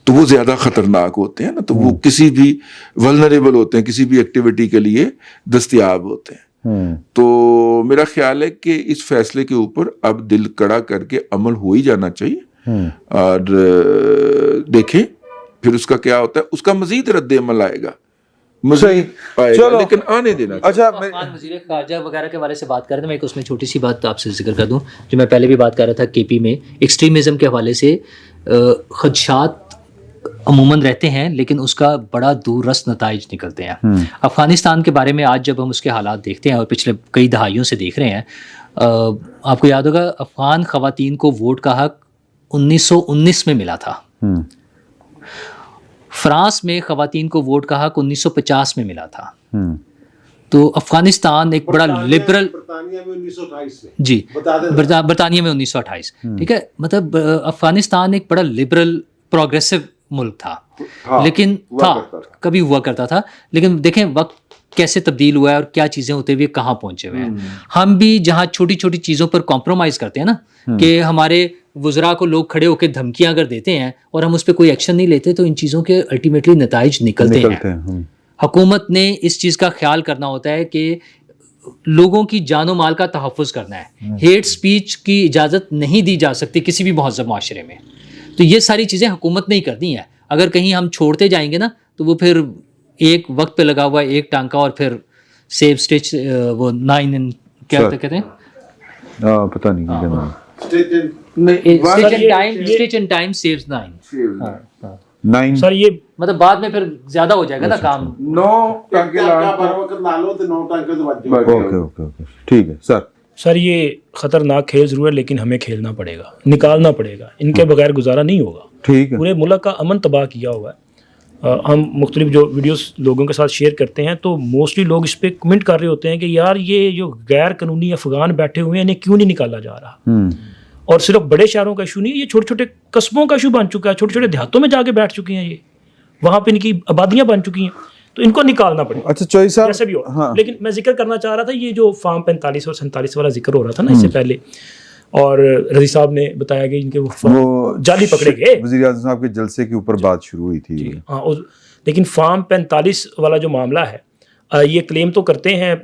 S1: تو وہ زیادہ خطرناک ہوتے ہیں نا, تو وہ کسی بھی ولنریبل ہوتے ہیں, کسی بھی ایکٹیویٹی کے لیے دستیاب ہوتے ہیں. تو میرا خیال ہے کہ اس فیصلے کے اوپر اب دل کڑا کر کے عمل ہو ہی جانا چاہیے, اور دیکھیں پھر اس کا کیا ہوتا ہے. اس کا مزید رد عمل آئے گا, مزید آئے گا, لیکن آنے دینا.
S2: اچھا,
S5: وزیر خارجہ وغیرہ کے حوالے سے بات کر رہے ہیں, میں اس میں چھوٹی سی بات آپ سے ذکر کر دوں جو میں پہلے بھی بات کر رہا تھا. KP میں ایکسٹریمزم کے حوالے سے خدشات عموماً رہتے ہیں, لیکن اس کا بڑا دور رس نتائج نکلتے ہیں. افغانستان کے بارے میں آج جب ہم اس کے حالات دیکھتے ہیں اور پچھلے کئی دہائیوں سے دیکھ رہے ہیں, آپ کو یاد ہوگا افغان خواتین کو ووٹ کا حق 1919 میں ملا تھا. فرانس میں خواتین کو ووٹ کا حق 1950 میں ملا تھا. تو افغانستان ایک بڑا لبرل,
S3: برطانیہ میں 1928 میں,
S5: جی برطانیہ میں 1928, ٹھیک ہے, مطلب افغانستان ایک بڑا لبرل پروگریسو ملک تھا, لیکن تھا کبھی ہوا کرتا تھا, لیکن دیکھیں وقت کیسے تبدیل ہوا ہے اور کیا چیزیں ہوتے ہوئے کہاں پہنچے ہوئے ہیں. ہم بھی جہاں چھوٹی چھوٹی چیزوں پر کمپرومائز کرتے ہیں نا, کہ ہمارے وزراء کو لوگ کھڑے ہو کے دھمکیاں اگر دیتے ہیں اور ہم اس پہ کوئی ایکشن نہیں لیتے, تو ان چیزوں کے الٹیمیٹلی نتائج نکلتے ہیں. حکومت نے اس چیز کا خیال کرنا ہوتا ہے کہ لوگوں کی جان و مال کا تحفظ کرنا ہے. ہیٹ سپیچ کی اجازت نہیں دی جا سکتی کسی بھی مہذب معاشرے میں. تو یہ ساری چیزیں حکومت نے ہی کرنی ہیں. اگر کہیں ہم چھوڑتے جائیں گے نا تو وہ پھر ایک وقت پہ لگا ہوا ہے ایک ٹانکا, اور پھر سیو اسٹیچ وہ 9 کیا کہتے ہیں,
S2: پتہ نہیں کیا نام,
S5: اسٹیچ اینڈ ٹائم سیوز 9.
S2: سر
S5: یہ مطلب بعد میں پھر زیادہ ہو جائے گا نا کام.
S1: 9 ٹانکے
S3: ڈالو تو 9 ٹانکے تو بچ جائے.
S2: اوکے ٹھیک ہے
S4: سر یہ خطرناک کھیل ضرور ہے, لیکن ہمیں کھیلنا پڑے گا, نکالنا پڑے گا. ان کے بغیر گزارا نہیں ہوگا.
S2: ٹھیک ہے,
S4: پورے ملک کا امن تباہ کیا ہوا ہے. ہم مختلف جو ویڈیوز لوگوں کے ساتھ شیئر کرتے ہیں تو موسٹلی لوگ اس پہ کمنٹ کر رہے ہوتے ہیں کہ یار یہ جو غیر قانونی افغان بیٹھے ہوئے ہیں انہیں کیوں نہیں نکالا جا رہا. اور صرف بڑے شہروں کا ایشو نہیں, یہ چھوٹے چھوٹے قصبوں کا ایشو بن چکا ہے. چھوٹے چھوٹے دیہاتوں میں جا کے بیٹھ چکے ہیں, یہ وہاں پہ ان کی آبادیاں بن چکی ہیں, تو ان کو نکالنا پڑے گا.
S2: اچھا چوئی صاحب,
S4: جیسے بھی ہو. لیکن میں ذکر کرنا چاہ رہا تھا یہ جو فارم 45 اور 47 والا ذکر ہو رہا تھا نا اس سے پہلے, اور رضی صاحب نے بتایا کہ ان کے وہ جعلی پکڑے گئے.
S2: وزیر اعظم صاحب کے جلسے کے اوپر بات شروع ہوئی تھی.
S4: ہاں, لیکن فارم 45 والا جو معاملہ ہے, یہ کلیم تو کرتے ہیں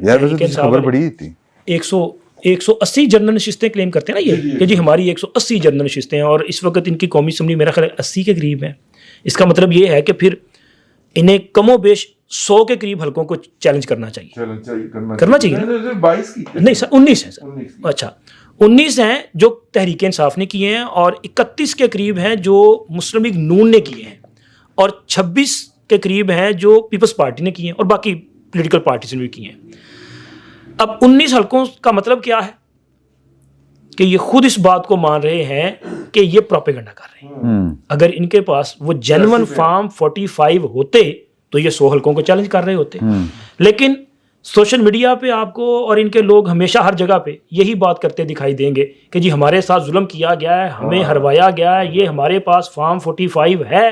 S2: خبر بڑی تھی
S4: 180 جنرل نشستیں کلیم کرتے ہیں نا یہ کہ جی ہماری 180 جنرل نشستیں ہیں، اور اس وقت ان کی قومی اسمبلی میرا خیال 80 کے قریب ہیں. اس کا مطلب یہ ہے کہ پھر انہیں کم و بیش 100 کے قریب حلقوں کو چیلنج کرنا چاہیے نہیں سر 19 ہیں سر. اچھا 19 ہیں جو تحریک انصاف نے کیے ہیں، اور 31 کے قریب ہیں جو مسلم لیگ نون نے کیے ہیں، اور 26 کے قریب ہیں جو پیپلز پارٹی نے کیے ہیں، اور باقی پولیٹیکل پارٹیز نے بھی کیے ہیں. اب 19 حلقوں کا مطلب کیا ہے کہ یہ خود اس بات کو مان رہے ہیں کہ یہ پروپیگنڈا کر رہے ہیں. اگر ان کے پاس وہ جینون فارم 45 ہوتے تو یہ 100 حلقوں کو چیلنج کر رہے ہوتے. لیکن سوشل میڈیا پہ آپ کو اور ان کے لوگ ہمیشہ ہر جگہ پہ یہی بات کرتے دکھائی دیں گے کہ جی ہمارے ساتھ ظلم کیا گیا ہے، ہمیں ہروایا گیا ہے، یہ ہمارے پاس فارم 45 ہے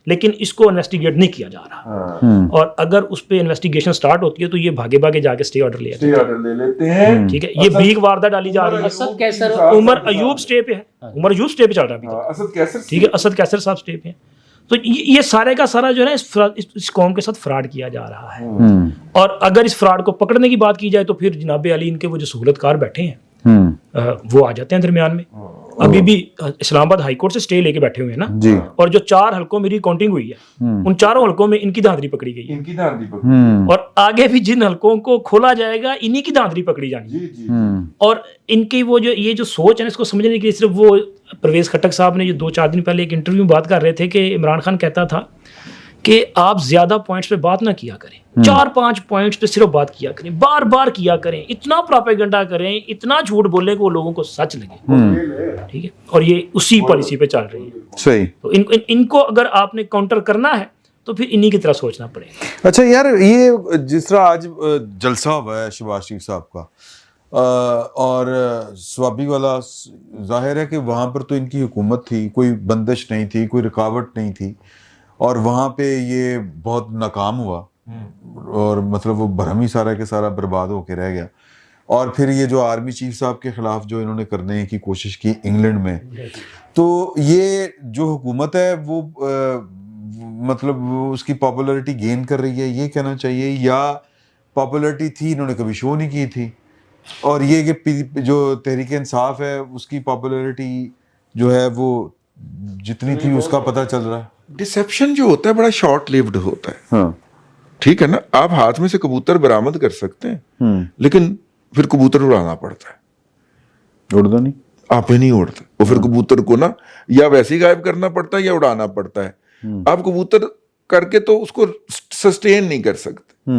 S4: لیکن اس کو انویسٹیگیٹ نہیں کیا جا رہا. اور اگر اس پہ انویسٹیگیشن سٹارٹ ہوتی ہے تو یہ بھاگے جا کے سٹے آرڈر لے لیتے ہیں. ٹھیک ہے، یہ بھیک واردہ ڈالی جا رہی ہے. عمر ایوب سٹے پہ ہے، عمر ایوب سٹے پہ چل رہا ہے. ٹھیک ہے، اسد کیسر صاحب سٹے پہ ہیں. تو یہ سارے کا سارا جو ہے نا اس قوم کے ساتھ فراڈ کیا جا رہا ہے. اور اگر اس فراڈ کو پکڑنے کی بات کی جائے تو پھر جناب علی ان کے وہ جو سہولت کار بیٹھے ہیں وہ آ جاتے ہیں درمیان میں. ابھی بھی اسلام آباد ہائی کورٹ سے سٹے لے کے بیٹھے ہوئے ہیں نا، اور جو 4 حلقوں میری کاؤنٹنگ ہوئی ہے ان 4 حلقوں میں ان کی دھاندلی پکڑی گئی ہے، اور آگے بھی جن حلقوں کو کھولا جائے گا انہی کی دھاندلی پکڑی جانی ہے. اور ان کی وہ جو یہ جو سوچ ہے اس کو سمجھنے کے لیے صرف وہ پرویز خٹک صاحب نے جو 2-4 دن پہلے ایک انٹرویو میں بات کر رہے تھے کہ عمران خان کہتا تھا کہ آپ زیادہ پوائنٹس پہ بات نہ کیا کریں، 4-5 پوائنٹس پہ صرف بات کیا کریں، بار بار کیا کریں، اتنا پروپیگنڈا کریں، اتنا جھوٹ بولیں کہ وہ لوگوں کو سچ لگے. ٹھیک ہے، اور یہ اسی پالیسی پہ چل رہی ہے.
S2: صحیح.
S4: تو ان کو اگر آپ نے کاؤنٹر کرنا ہے تو پھر انہی کی طرح سوچنا پڑے گا.
S2: اچھا یار، یہ جس طرح آج جلسہ ہوا ہے شہباز شریف صاحب کا اور سوابی والا، ظاہر ہے کہ وہاں پر تو ان کی حکومت تھی، کوئی بندش نہیں تھی، کوئی رکاوٹ نہیں تھی، اور وہاں پہ یہ بہت ناکام ہوا اور مطلب وہ بھرم ہی سارا کے سارا برباد ہو کے رہ گیا. اور پھر یہ جو آرمی چیف صاحب کے خلاف جو انہوں نے کرنے کی کوشش کی انگلینڈ میں، تو یہ جو حکومت ہے وہ مطلب اس کی پاپولیرٹی گین کر رہی ہے، یہ کہنا چاہیے، یا پاپولیرٹی تھی انہوں نے کبھی شو نہیں کی تھی. اور یہ کہ جو تحریک انصاف ہے اس کی پاپولیرٹی جو ہے وہ جتنی تھی اس کا پتہ چل رہا ہے.
S1: ڈسیپشن جو ہوتا ہے بڑا شارٹ لیوڈ ہوتا ہے.
S2: ہاں
S1: ٹھیک ہے نا، آپ ہاتھ میں سے کبوتر برآمد کر سکتے ہیں لیکن پھر کبوتر اڑانا پڑتا ہے.
S2: اڑتا نہیں،
S1: آپ ہی نہیں اڑتا، وہ پھر کبوتر کو نا یا ویسے ہی غائب کرنا پڑتا ہے یا اڑانا پڑتا ہے. آپ کبوتر کر کے تو اس کو سسٹین نہیں کر سکتے.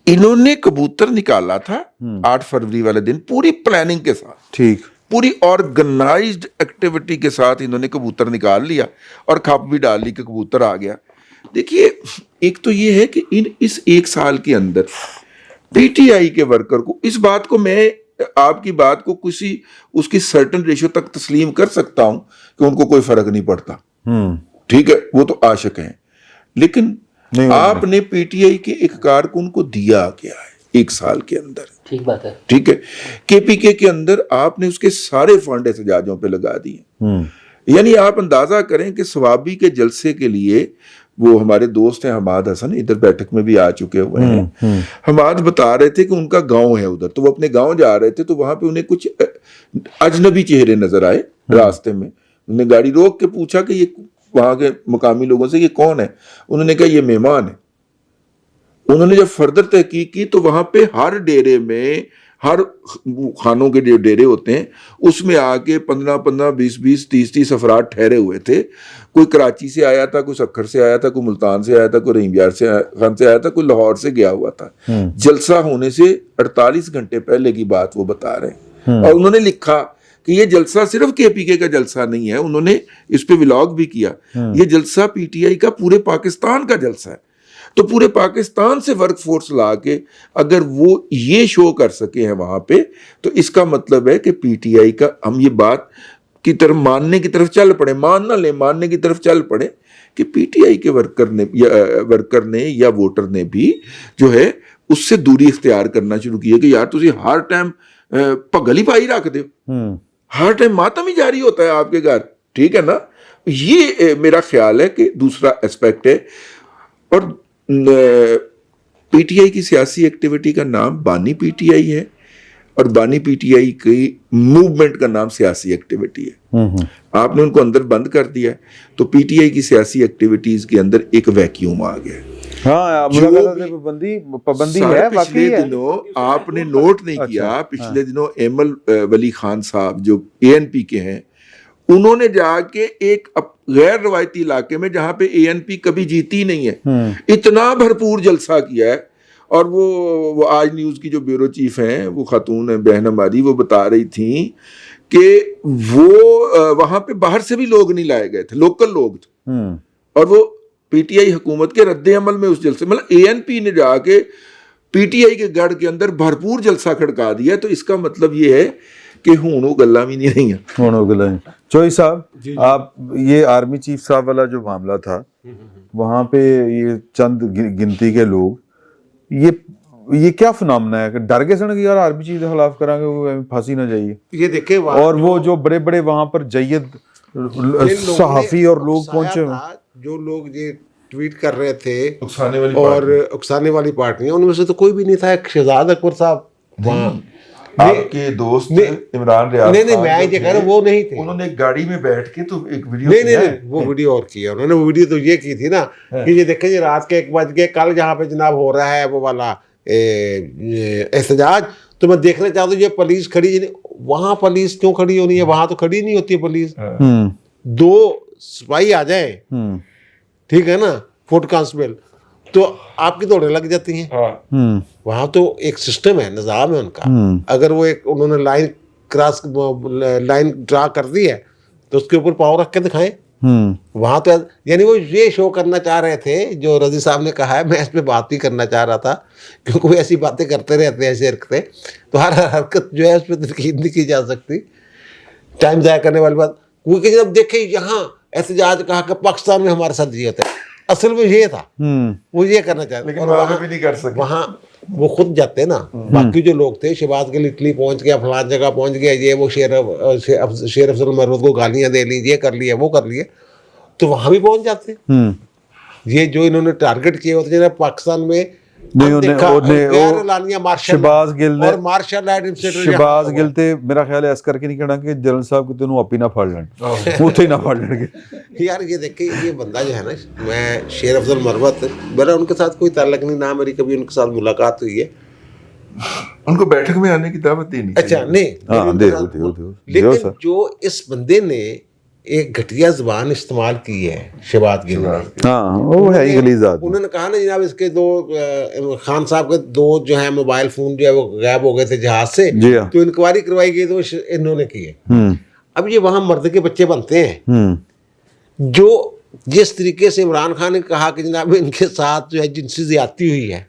S1: انہوں نے کبوتر نکالا تھا 8 فروری والے دن پوری پلاننگ کے ساتھ، ٹھیک، پوری آرگنائزڈ ایکٹیویٹی کے ساتھ انہوں نے کبوتر نکال لیا اور کھپ بھی ڈال لی کہ کبوتر آ گیا. دیکھیے، ایک تو یہ ہے کہ اس 1 سال کے اندر پی ٹی آئی کے ورکر کو، اس بات کو میں آپ کی بات کو کسی اس کی سرٹن ریشو تک تسلیم کر سکتا ہوں کہ ان کو کوئی فرق نہیں پڑتا. ٹھیک ہے، وہ تو عاشق ہیں، لیکن آپ نے پی ٹی آئی کے ایک کارکن کو دیا کیا ہے 1 سال کے اندر؟
S5: ٹھیک بات ہے.
S1: ٹھیک ہے، کے پی کے اندر آپ نے اس کے سارے فنڈ احتجاجوں پہ لگا دیے. یعنی آپ اندازہ کریں کہ سوابی کے جلسے کے لیے وہ ہمارے دوست ہیں حماد حسن، ادھر بیٹھک میں بھی آ چکے ہوئے ہیں. حماد بتا رہے تھے کہ ان کا گاؤں ہے ادھر، تو وہ اپنے گاؤں جا رہے تھے تو وہاں پہ انہیں کچھ اجنبی چہرے نظر آئے راستے میں. انہوں نے گاڑی روک کے پوچھا کہ یہ وہاں کے مقامی لوگوں سے یہ کون ہے؟ انہوں نے کہا یہ مہمان ہے. انہوں نے جب فردر تحقیق کی تو وہاں پہ ہر ڈیرے میں، ہر خانوں کے جو ڈیرے ہوتے ہیں اس میں آ کے 15-15 20-20 30-30 افراد ٹھہرے ہوئے تھے. کوئی کراچی سے آیا تھا، کوئی سکھر سے آیا تھا، کوئی ملتان سے آیا تھا، کوئی رحیم یار خان سے آیا تھا، کوئی لاہور سے گیا ہوا تھا. جلسہ ہونے سے 48 گھنٹے پہلے کی بات وہ بتا رہے ہیں. اور انہوں نے لکھا کہ یہ جلسہ صرف کے پی کے کا جلسہ نہیں ہے، انہوں نے اس پہ ولاگ بھی کیا، یہ جلسہ پی ٹی آئی کا پورے پاکستان کا جلسہ ہے. تو پورے پاکستان سے ورک فورس لا کے اگر وہ یہ شو کر سکے ہیں وہاں پہ، تو اس کا مطلب ہے کہ پی ٹی آئی کا ہم یہ بات کی طرف ماننے کی طرف چل پڑے، مان نہ لیں، ماننے کی طرف چل پڑے کہ پی ٹی آئی کے ورکر نے یا ووٹر نے بھی جو ہے اس سے دوری اختیار کرنا شروع کی ہے کہ یار تسی ہر ٹائم پگل ہی پائی رکھ دے، ہر ٹائم ماتم ہی جاری ہوتا ہے آپ کے گھر. ٹھیک ہے نا، یہ میرا خیال ہے کہ دوسرا اسپیکٹ ہے. اور پی ٹی آئی کی سیاسی ایکٹیویٹی کا نام بانی پی ٹی آئی ہے اور بانی پی ٹی آئی کی موومنٹ کا نام سیاسی ایکٹیویٹی ہے. آپ نے ان کو اندر بند کر دیا ہے تو پی ٹی آئی کی سیاسی ایکٹیویٹیز کے اندر ایک ویکیوم آ گیا.
S2: ہاں پابندی ہے.
S1: پچھلے دنوں آپ نے نوٹ نہیں کیا, پچھلے دنوں ایمل ولی خان صاحب جو اے این پی کے ہیں, انہوں نے جا کے ایک غیر روایتی علاقے میں جہاں پہ اے این پی کبھی جیتی نہیں ہے, اتنا بھرپور جلسہ کیا ہے. اور وہ آج نیوز کی جو بیورو چیف ہیں, وہ خاتون ہیں بہن ہماری, وہ بتا رہی تھیں کہ وہ وہاں پہ باہر سے بھی لوگ نہیں لائے گئے تھے, لوکل لوگ تھے, اور وہ پی ٹی آئی حکومت کے رد عمل میں اس جلسے, مطلب اے این پی نے جا کے پی ٹی آئی کے گڑھ کے اندر بھرپور جلسہ کھڑکا دیا. تو اس کا مطلب یہ ہے کہ ہونو گلا بھی نہیں رہی ہیں.
S2: چوئی صاحب, آپ یہ آرمی چیف صاحب والا جو معاملہ تھا, وہاں پہ یہ چند گنتی کے لوگ, یہ کیا فنامنا ہے کہ ڈر گئے سن کہ یار آرمی چیف کے خلاف کریں گے وہ پھانسی نہ جائیے؟
S3: یہ دیکھیں,
S2: اور وہ جو بڑے بڑے وہاں پر جید صحافی اور لوگ پہنچے,
S3: جو لوگ یہ ٹویٹ کر رہے تھے اور اکسانے والی پارٹیاں, ان میں سے تو کوئی بھی نہیں تھا. ایک شہزاد اکبر صاحب وہاں
S1: آپ کے دوست عمران ریاض,
S3: نہیں میں یہ کہہ رہا ہوں وہ نہیں تھے.
S1: انہوں نے ایک گاڑی میں بیٹھ کے تو ایک ویڈیو,
S3: نہیں وہ ویڈیو اور کی ہے انہوں نے. وہ ویڈیو تو یہ کی تھی نا کہ یہ دیکھیں جی رات کے 1 بج کے کل جہاں پہ جناب ہو رہا ہے وہ والا احتجاج, تو میں دیکھنا چاہتا ہوں یہ پولیس کھڑی, وہاں پولیس کیوں کھڑی ہونی ہے, وہاں تو کھڑی نہیں ہوتی پولیس. 2 سپاہی آ جائیں, ٹھیک ہے نا, فوٹ کانسٹیبل, تو آپ کی دوڑیں لگ جاتی ہیں. وہاں تو ایک سسٹم ہے, نظام ہے ان کا. اگر وہ ایک انہوں نے لائن ڈرا کر دی ہے تو اس کے اوپر پاؤں رکھ کے دکھائیں. وہاں تو یعنی وہ یہ شو کرنا چاہ رہے تھے جو رضی صاحب نے کہا ہے. میں اس پہ بات بھی کرنا چاہ رہا تھا کیونکہ وہ ایسی باتیں کرتے رہتے ہیں, ایسی حرکتیں, تو ہر حرکت جو ہے اس پہ تنقید نہیں کی جا سکتی. ٹائم ضائع کرنے والی بات. کیونکہ جب دیکھیں یہاں احتجاج کہا کہ پاکستان میں ہمارے ساتھ یہ ہوتا ہے, اصل میں یہ تھا, وہ یہ کرنا چاہتے ہیں. اور وہاں بھی نہیں کر سکتے, وہاں وہ خود جاتے ہیں نا. باقی جو لوگ تھے, شہباز گل اٹلی پہنچ گیا, فلان جگہ پہنچ گیا, یہ وہ شیر افضل مرود کو گالیاں دے لی, یہ کر لیا وہ کر لیے, تو وہاں بھی پہنچ جاتے ہیں. یہ جو انہوں نے ٹارگٹ کیے ہوتے ہیں پاکستان میں,
S2: شہباز گل نے,
S3: مارشل
S2: شہباز گل تے میرا خیال ہے اس کر کے نہیں کہنا کہ جنرل صاحب کو تینوں آپ ہی نہ پھاڑ لین, اتھے ہی نہ پھاڑ لین گے.
S3: یار یہ دیکھیں, یہ بندہ جو ہے نا, میں شیر افضل مروت, میرا ان کے ساتھ کوئی تعلق نہیں, نہ میری کبھی ان کے ساتھ ملاقات ہوئی ہے.
S1: ان کو بیٹھک میں آنے کی دعوت دی نہیں.
S3: اچھا نہیں, لیکن جو اس بندے نے ایک گھٹیا زبان استعمال کی ہے شہباز گل نے,
S2: وہ ہے ہی غلیظ آدمی.
S3: انہوں نے کہا نا جناب اس کے 2 خان صاحب کے 2 جو ہیں موبائل فون جو ہے وہ غائب ہو گئے تھے جہاز سے, تو انکوائری کروائی گئی تو انہوں نے کی ہے. اب یہ وہاں مرد کے بچے بنتے ہیں جو جس طریقے سے عمران خان نے کہا کہ جناب ان کے ساتھ جو ہے جنسی زیادتی ہوئی ہے,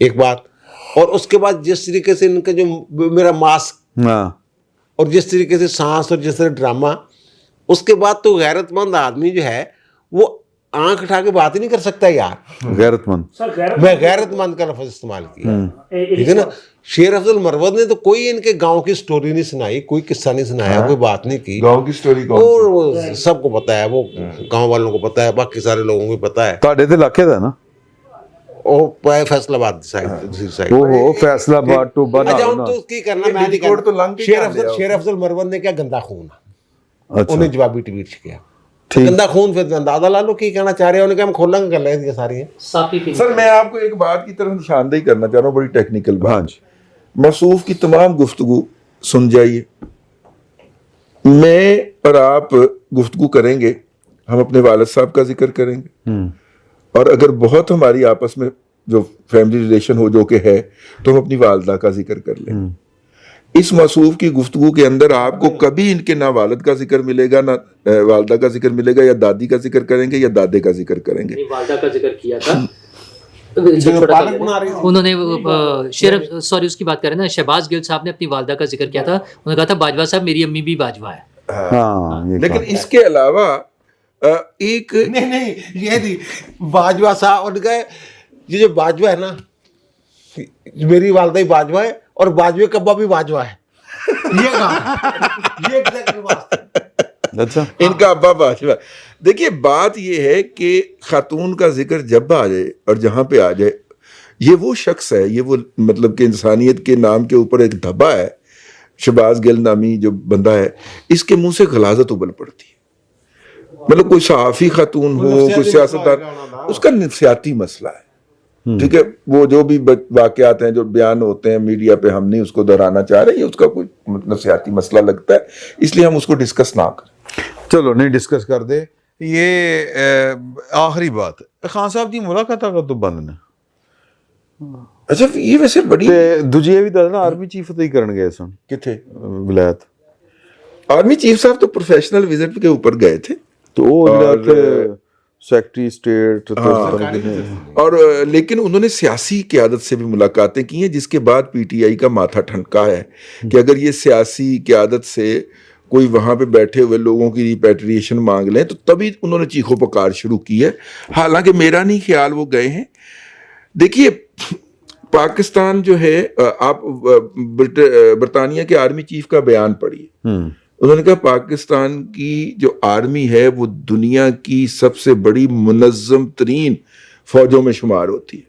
S3: ایک بات, اور اس کے بعد جس طریقے سے ان کا جو میرا ماسک اور جس طریقے سے سانس اور جس طرح ڈرامہ, اس کے بعد تو غیرت مند آدمی جو ہے وہ آنکھ اٹھا کے بات ہی نہیں کر سکتا یار.
S2: غیرت مند,
S3: میں غیرت مند کا لفظ استعمال کیا, ٹھیک ہے نا. شیر افضل مروت نے تو کوئی ان کے گاؤں کی سٹوری نہیں سنائی, کوئی قصہ نہیں سنایا, کوئی بات نہیں کی.
S1: گاؤں کی سٹوری
S3: اور سب کو پتا ہے, وہ گاؤں والوں کو پتا ہے, باقی سارے لوگوں کو پتا ہے.
S2: تواڈے تے علاقے دا نا
S3: فیصل آباد سائڈ,
S2: وہ فیصل آباد تو بنا.
S3: اچھا ان تو کی کرنا میں نہیں کرتا. شیر افضل مروت نے کیا گندا خون, انہیں جوابی ٹویٹ کیا گندا خون, پھر اندازہ لا لو کی کہنا چاہ رہے ہیں. انہوں نے کہا ہم کھولیں گے کر لیں گے ساری ہیں.
S1: سر میں آپ کو ایک بات کی طرف نشاندہی کرنا چاہ رہا ہوں, بڑی ٹیکنیکل بات. موصوف کی تمام گفتگو سن جائیے. میں اور آپ گفتگو کریں گے, ہم اپنے والد صاحب کا ذکر کریں گے, اور اگر بہت ہماری آپس میں جو فیملی ریلیشن ہو جو کہ ہے تو ہم اپنی والدہ کا ذکر کر لیں. اس موصوف کی گفتگو کے اندر آپ کو کبھی ان کے نہ والد کا ذکر ملے گا, نہ والدہ کا ذکر ملے گا, یا دادی کا ذکر کریں گے یا دادے کا ذکر کریں گے.
S5: والدہ کا ذکر کیا تھا انہوں نے, اس کی بات کریں نا, شہباز گل صاحب نے اپنی والدہ کا ذکر کیا تھا. انہوں نے کہا تھا باجوہ صاحب میری امی بھی باجوہ ہے.
S1: لیکن اس کے علاوہ ایک
S3: نہیں یہ نہیں, باجوہ صاحب ان کا یہ جو باجوہ ہے نا, میری والدہ ہی باجوہ ہے اور باجوہ کبا بھی باجوہ ہے. یہ کہا, یہ
S1: اچھا ان کا ابا باجوہ. دیکھیے بات یہ ہے کہ خاتون کا ذکر جب آ جائے اور جہاں پہ آ جائے، یہ وہ شخص ہے، یہ وہ مطلب کہ انسانیت کے نام کے اوپر ایک دھبا ہے، شہباز گل نامی جو بندہ ہے، اس کے منہ سے غلاظت ابل پڑتی ہے. مطلب کوئی صحافی خاتون ہو، کوئی سیاستدان، اس کا نفسیاتی مسئلہ ہے. ٹھیک ہے، وہ جو بھی واقعات ہیں جو بیان ہوتے ہیں میڈیا پہ، ہم نہیں اس کو دہرانا چاہ رہے، یہ اس کا کوئی نفسیاتی مسئلہ لگتا ہے، اس لیے ہم اس کو ڈسکس نہ کریں.
S2: چلو نہیں ڈسکس کر دے. یہ آخری بات، خان صاحب کی ملاقات تو بند نے.
S1: اچھا یہ ویسے بڑی
S2: دوجی یہ بھی دسنا آرمی چیف تو ہی کرن گئے سن
S1: کتنے
S2: ولایت.
S1: آرمی چیف صاحب تو پروفیشنل وزٹ کے اوپر گئے تھے،
S2: تو وہ سیکٹری اسٹیٹ
S1: اور لیکن انہوں نے سیاسی قیادت سے بھی ملاقاتیں کی ہیں، جس کے بعد پی ٹی آئی کا ماتھا ٹھنکا ہے کہ اگر یہ سیاسی قیادت سے کوئی وہاں پہ بیٹھے ہوئے لوگوں کی ریپیٹریشن مانگ لیں تو تبھی انہوں نے چیخو پکار شروع کی ہے. حالانکہ میرا نہیں خیال وہ گئے ہیں. دیکھیے پاکستان جو ہے، آپ برطانیہ کے آرمی چیف کا بیان پڑھیے. انہوں نے کہا پاکستان کی جو آرمی ہے وہ دنیا کی سب سے بڑی منظم ترین فوجوں میں شمار ہوتی ہے.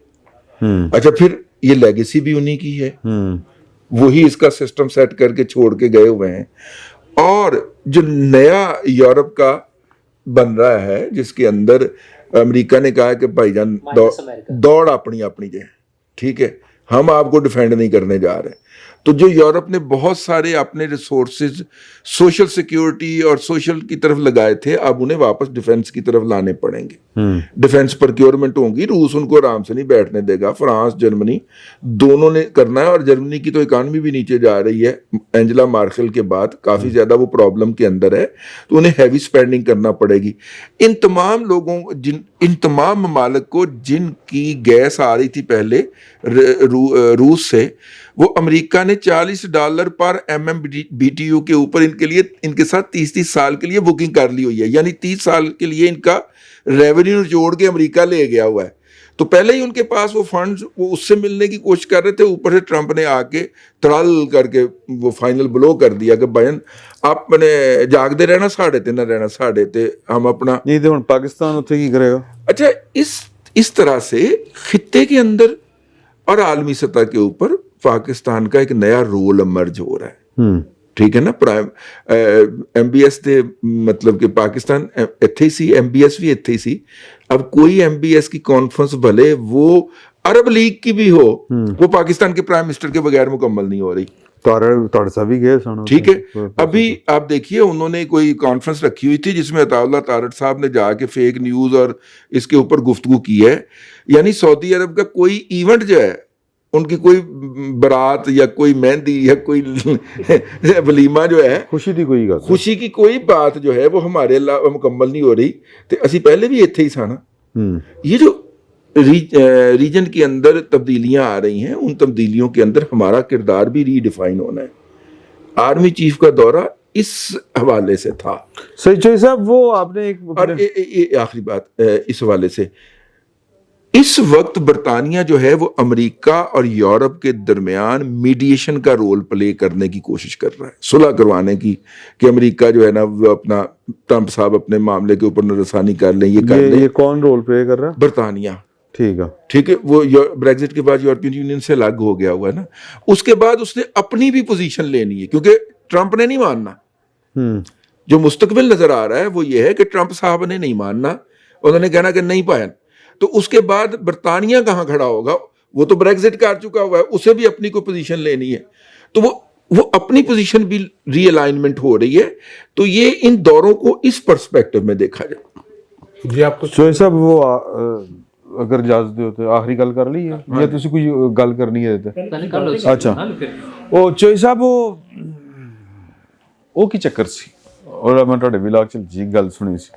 S1: اچھا پھر یہ لیگیسی بھی انہی کی ہے، وہی اس کا سسٹم سیٹ کر کے چھوڑ کے گئے ہوئے ہیں. اور جو نیا یورپ کا بن رہا ہے جس کے اندر امریکہ نے کہا کہ بھائی جان دوڑ اپنی اپنی جگہ، ٹھیک ہے، ہم آپ کو ڈیفینڈ نہیں کرنے جا رہے. تو جو یورپ نے بہت سارے اپنے ریسورسز سوشل سیکیورٹی اور سوشل کی طرف لگائے تھے، اب انہیں واپس ڈیفنس کی طرف لانے پڑیں گے. ڈیفنس پرکیورمنٹ ہوں گی، روس ان کو آرام سے نہیں بیٹھنے دے گا، فرانس جرمنی دونوں نے کرنا ہے. اور جرمنی کی تو اکانومی بھی نیچے جا رہی ہے اینجلا مارکل کے بعد، کافی زیادہ وہ پرابلم کے اندر ہے، تو انہیں ہیوی سپینڈنگ کرنا پڑے گی. ان تمام لوگوں ان تمام ممالک کو جن کی گیس آ رہی تھی پہلے روس سے، وہ امریکہ نے $40 پر MMBTU کے اوپر ان کے ساتھ 30 سال کے لیے بکنگ کر لی ہوئی ہے. یعنی 30 سال کے لیے ان کا ریونیو جوڑ کے امریکہ لے گیا ہوا ہے. تو پہلے ہی ان کے پاس وہ فنڈز وہ اس سے ملنے کی کوشش کر رہے تھے، اوپر سے ٹرمپ نے آ کے تڑل کر کے وہ فائنل بلو کر دیا کہ بھائی آپ نے جاگتے رہنا، ساڑھے تے نہ رہنا ساڑھے تے، ہم اپنا
S2: نہیں تو پاکستان اتنے کی کرے گا.
S1: اچھا اس طرح سے خطے کے اندر اور عالمی سطح کے اوپر پاکستان کا ایک نیا رول امرج ہو رہا ہے. ٹھیک ہے نا، ایم بی ایس دے مطلب کہ پاکستان اتھے سی، ایم بی ایس بھی اتھے سی. اب کوئی ایم بی ایس کی کانفرنس بھلے وہ عرب لیگ کی بھی ہو، وہ پاکستان کے پرائم منسٹر کے بغیر مکمل نہیں ہو رہی. ٹھیک ہے، ابھی آپ دیکھیے انہوں نے کوئی کانفرنس رکھی ہوئی تھی جس میں عطا اللہ طارٹ صاحب نے جا کے فیک نیوز اور اس کے اوپر گفتگو کی ہے. یعنی سعودی عرب کا کوئی ایونٹ جو ہے، ان کی کوئی برات یا کوئی مہندی یا کوئی ولیمہ جو ہے، خوشی کی کوئی بات جو ہے وہ ہمارے علاوہ مکمل نہیں ہو رہی. تو اسی پہلے بھی اتھے ہی سا نا. یہ جو ریجن کے اندر تبدیلیاں آ رہی ہیں، ان تبدیلیوں کے اندر ہمارا کردار بھی ری ڈیفائن ہونا ہے. آرمی چیف کا دورہ اس حوالے سے تھا.
S2: سچوئی صاحب وہ آپ نے
S1: اور آخری بات اس حوالے سے، اس وقت برطانیہ جو ہے وہ امریکہ اور یورپ کے درمیان میڈیشن کا رول پلے کرنے کی کوشش کر رہا ہے، صلح کروانے کی، کہ امریکہ جو ہے نا وہ اپنا ٹرمپ صاحب اپنے معاملے کے اوپر نظر ثانی کر لیں. یہ
S2: کون رول پلے کر رہا ہے؟
S1: برطانیہ.
S2: ٹھیک
S1: ہے، وہ بریگزٹ کے بعد یورپین یونین سے الگ ہو گیا ہوا ہے نا. اس کے بعد اس نے اپنی بھی پوزیشن لینی ہے، کیونکہ ٹرمپ نے نہیں ماننا. جو مستقبل نظر آ رہا ہے وہ یہ ہے کہ ٹرمپ صاحب نے نہیں ماننا، انہوں نے کہنا کہ نہیں پایا. تو اس کے بعد برطانیہ کہاں کھڑا ہوگا؟ وہ تو بریگزٹ کر چکا ہوا ہے، اسے بھی اپنی کوئی پوزیشن لینی ہے. تو وہ اپنی پوزیشن بھی ری الائنمنٹ ہو رہی ہے. تو یہ ان دوروں کو اس پرسپیکٹو میں دیکھا جائے.
S2: جی آپ کو سوئی صاحب وہ اگر اجازت دیو تو آخری گل کر لی ہے یا تسی کوئی گل کرنی ہے؟ اچھا وہ چوئی صاحب وہ کی چکر سی، اور میں تہاڈے ولاگ چ جی گل سنی سی،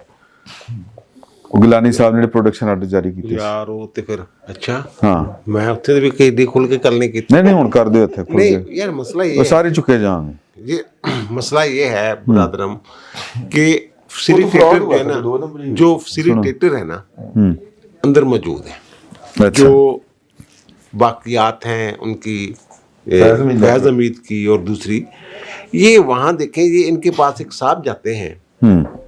S2: گلانی صاحب نے پروڈکشن آرڈر جاری کیتے
S3: یار وہ تے پھر اچھا
S2: ہاں
S3: میں اتنے بھی کئی دی کھل کے کل نہیں کی.
S2: نہیں ہن کر دیو اتنے
S3: نہیں یار مسئلہ یہ
S2: سارے چکے جان.
S3: یہ مسئلہ یہ ہے برادرم کہ فیسیلیٹیٹر جو ہے نا، جو فیسیلیٹیٹر ہے نا اندر موجود ہے، جو باقیات ہیں ان کی فیض حمید کی اور دوسری، یہ وہاں دیکھیں یہ ان کے پاس ایک صاحب جاتے ہیں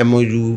S3: MOU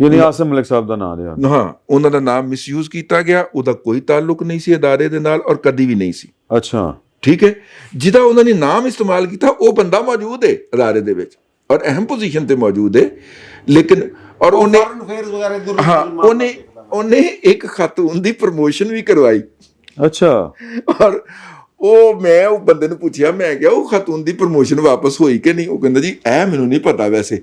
S2: ਯਾਨੀ ਆਸਿਮ ਮਲਿਕ ਸਾਹਿਬ ਦਾ ਨਾਮ ਲਿਆ,
S1: ਹਾਂ ਉਹਨਾਂ ਦਾ ਨਾਮ ਮਿਸਯੂਜ਼ ਕੀਤਾ ਗਿਆ, ਉਹਦਾ ਕੋਈ ਤਾਲੁਕ ਨਹੀਂ ਸੀ ਅਦਾਰੇ ਦੇ ਨਾਲ ਔਰ ਕਦੀ ਵੀ ਨਹੀਂ ਸੀ।
S2: ਅੱਛਾ,
S1: ਠੀਕ ਹੈ, ਜਿਹਦਾ ਉਹਨਾਂ ਨੇ ਨਾਮ ਇਸਤੇਮਾਲ ਕੀਤਾ ਉਹ ਬੰਦਾ ਮੌਜੂਦ ਹੈ ਅਦਾਰੇ ਦੇ ਵਿੱਚ ਔਰ ਅਹਿਮ ਪੋਜੀਸ਼ਨ ਤੇ ਮੌਜੂਦ ਹੈ, ਲੇਕਿਨ ਔਰ ਉਹਨੇ ਇੱਕ ਖਾਤੂਨ ਦੀ ਪ੍ਰਮੋਸ਼ਨ ਵੀ ਕਰਵਾਈ।
S2: ਅੱਛਾ,
S1: ਔਰ ਮੈਂ ਉਹ ਬੰਦੇ ਨੂੰ ਪੁੱਛਿਆ, ਮੈਂ ਕਿਹਾ ਉਹ ਖਾਤੂਨ ਦੀ ਪ੍ਰਮੋਸ਼ਨ ਵਾਪਸ ਹੋਈ ਕਿ ਨਹੀਂ, ਉਹ ਕਹਿੰਦਾ ਜੀ ਇਹ ਮੈਨੂੰ ਨਹੀਂ ਪਤਾ, ਵੈਸੇ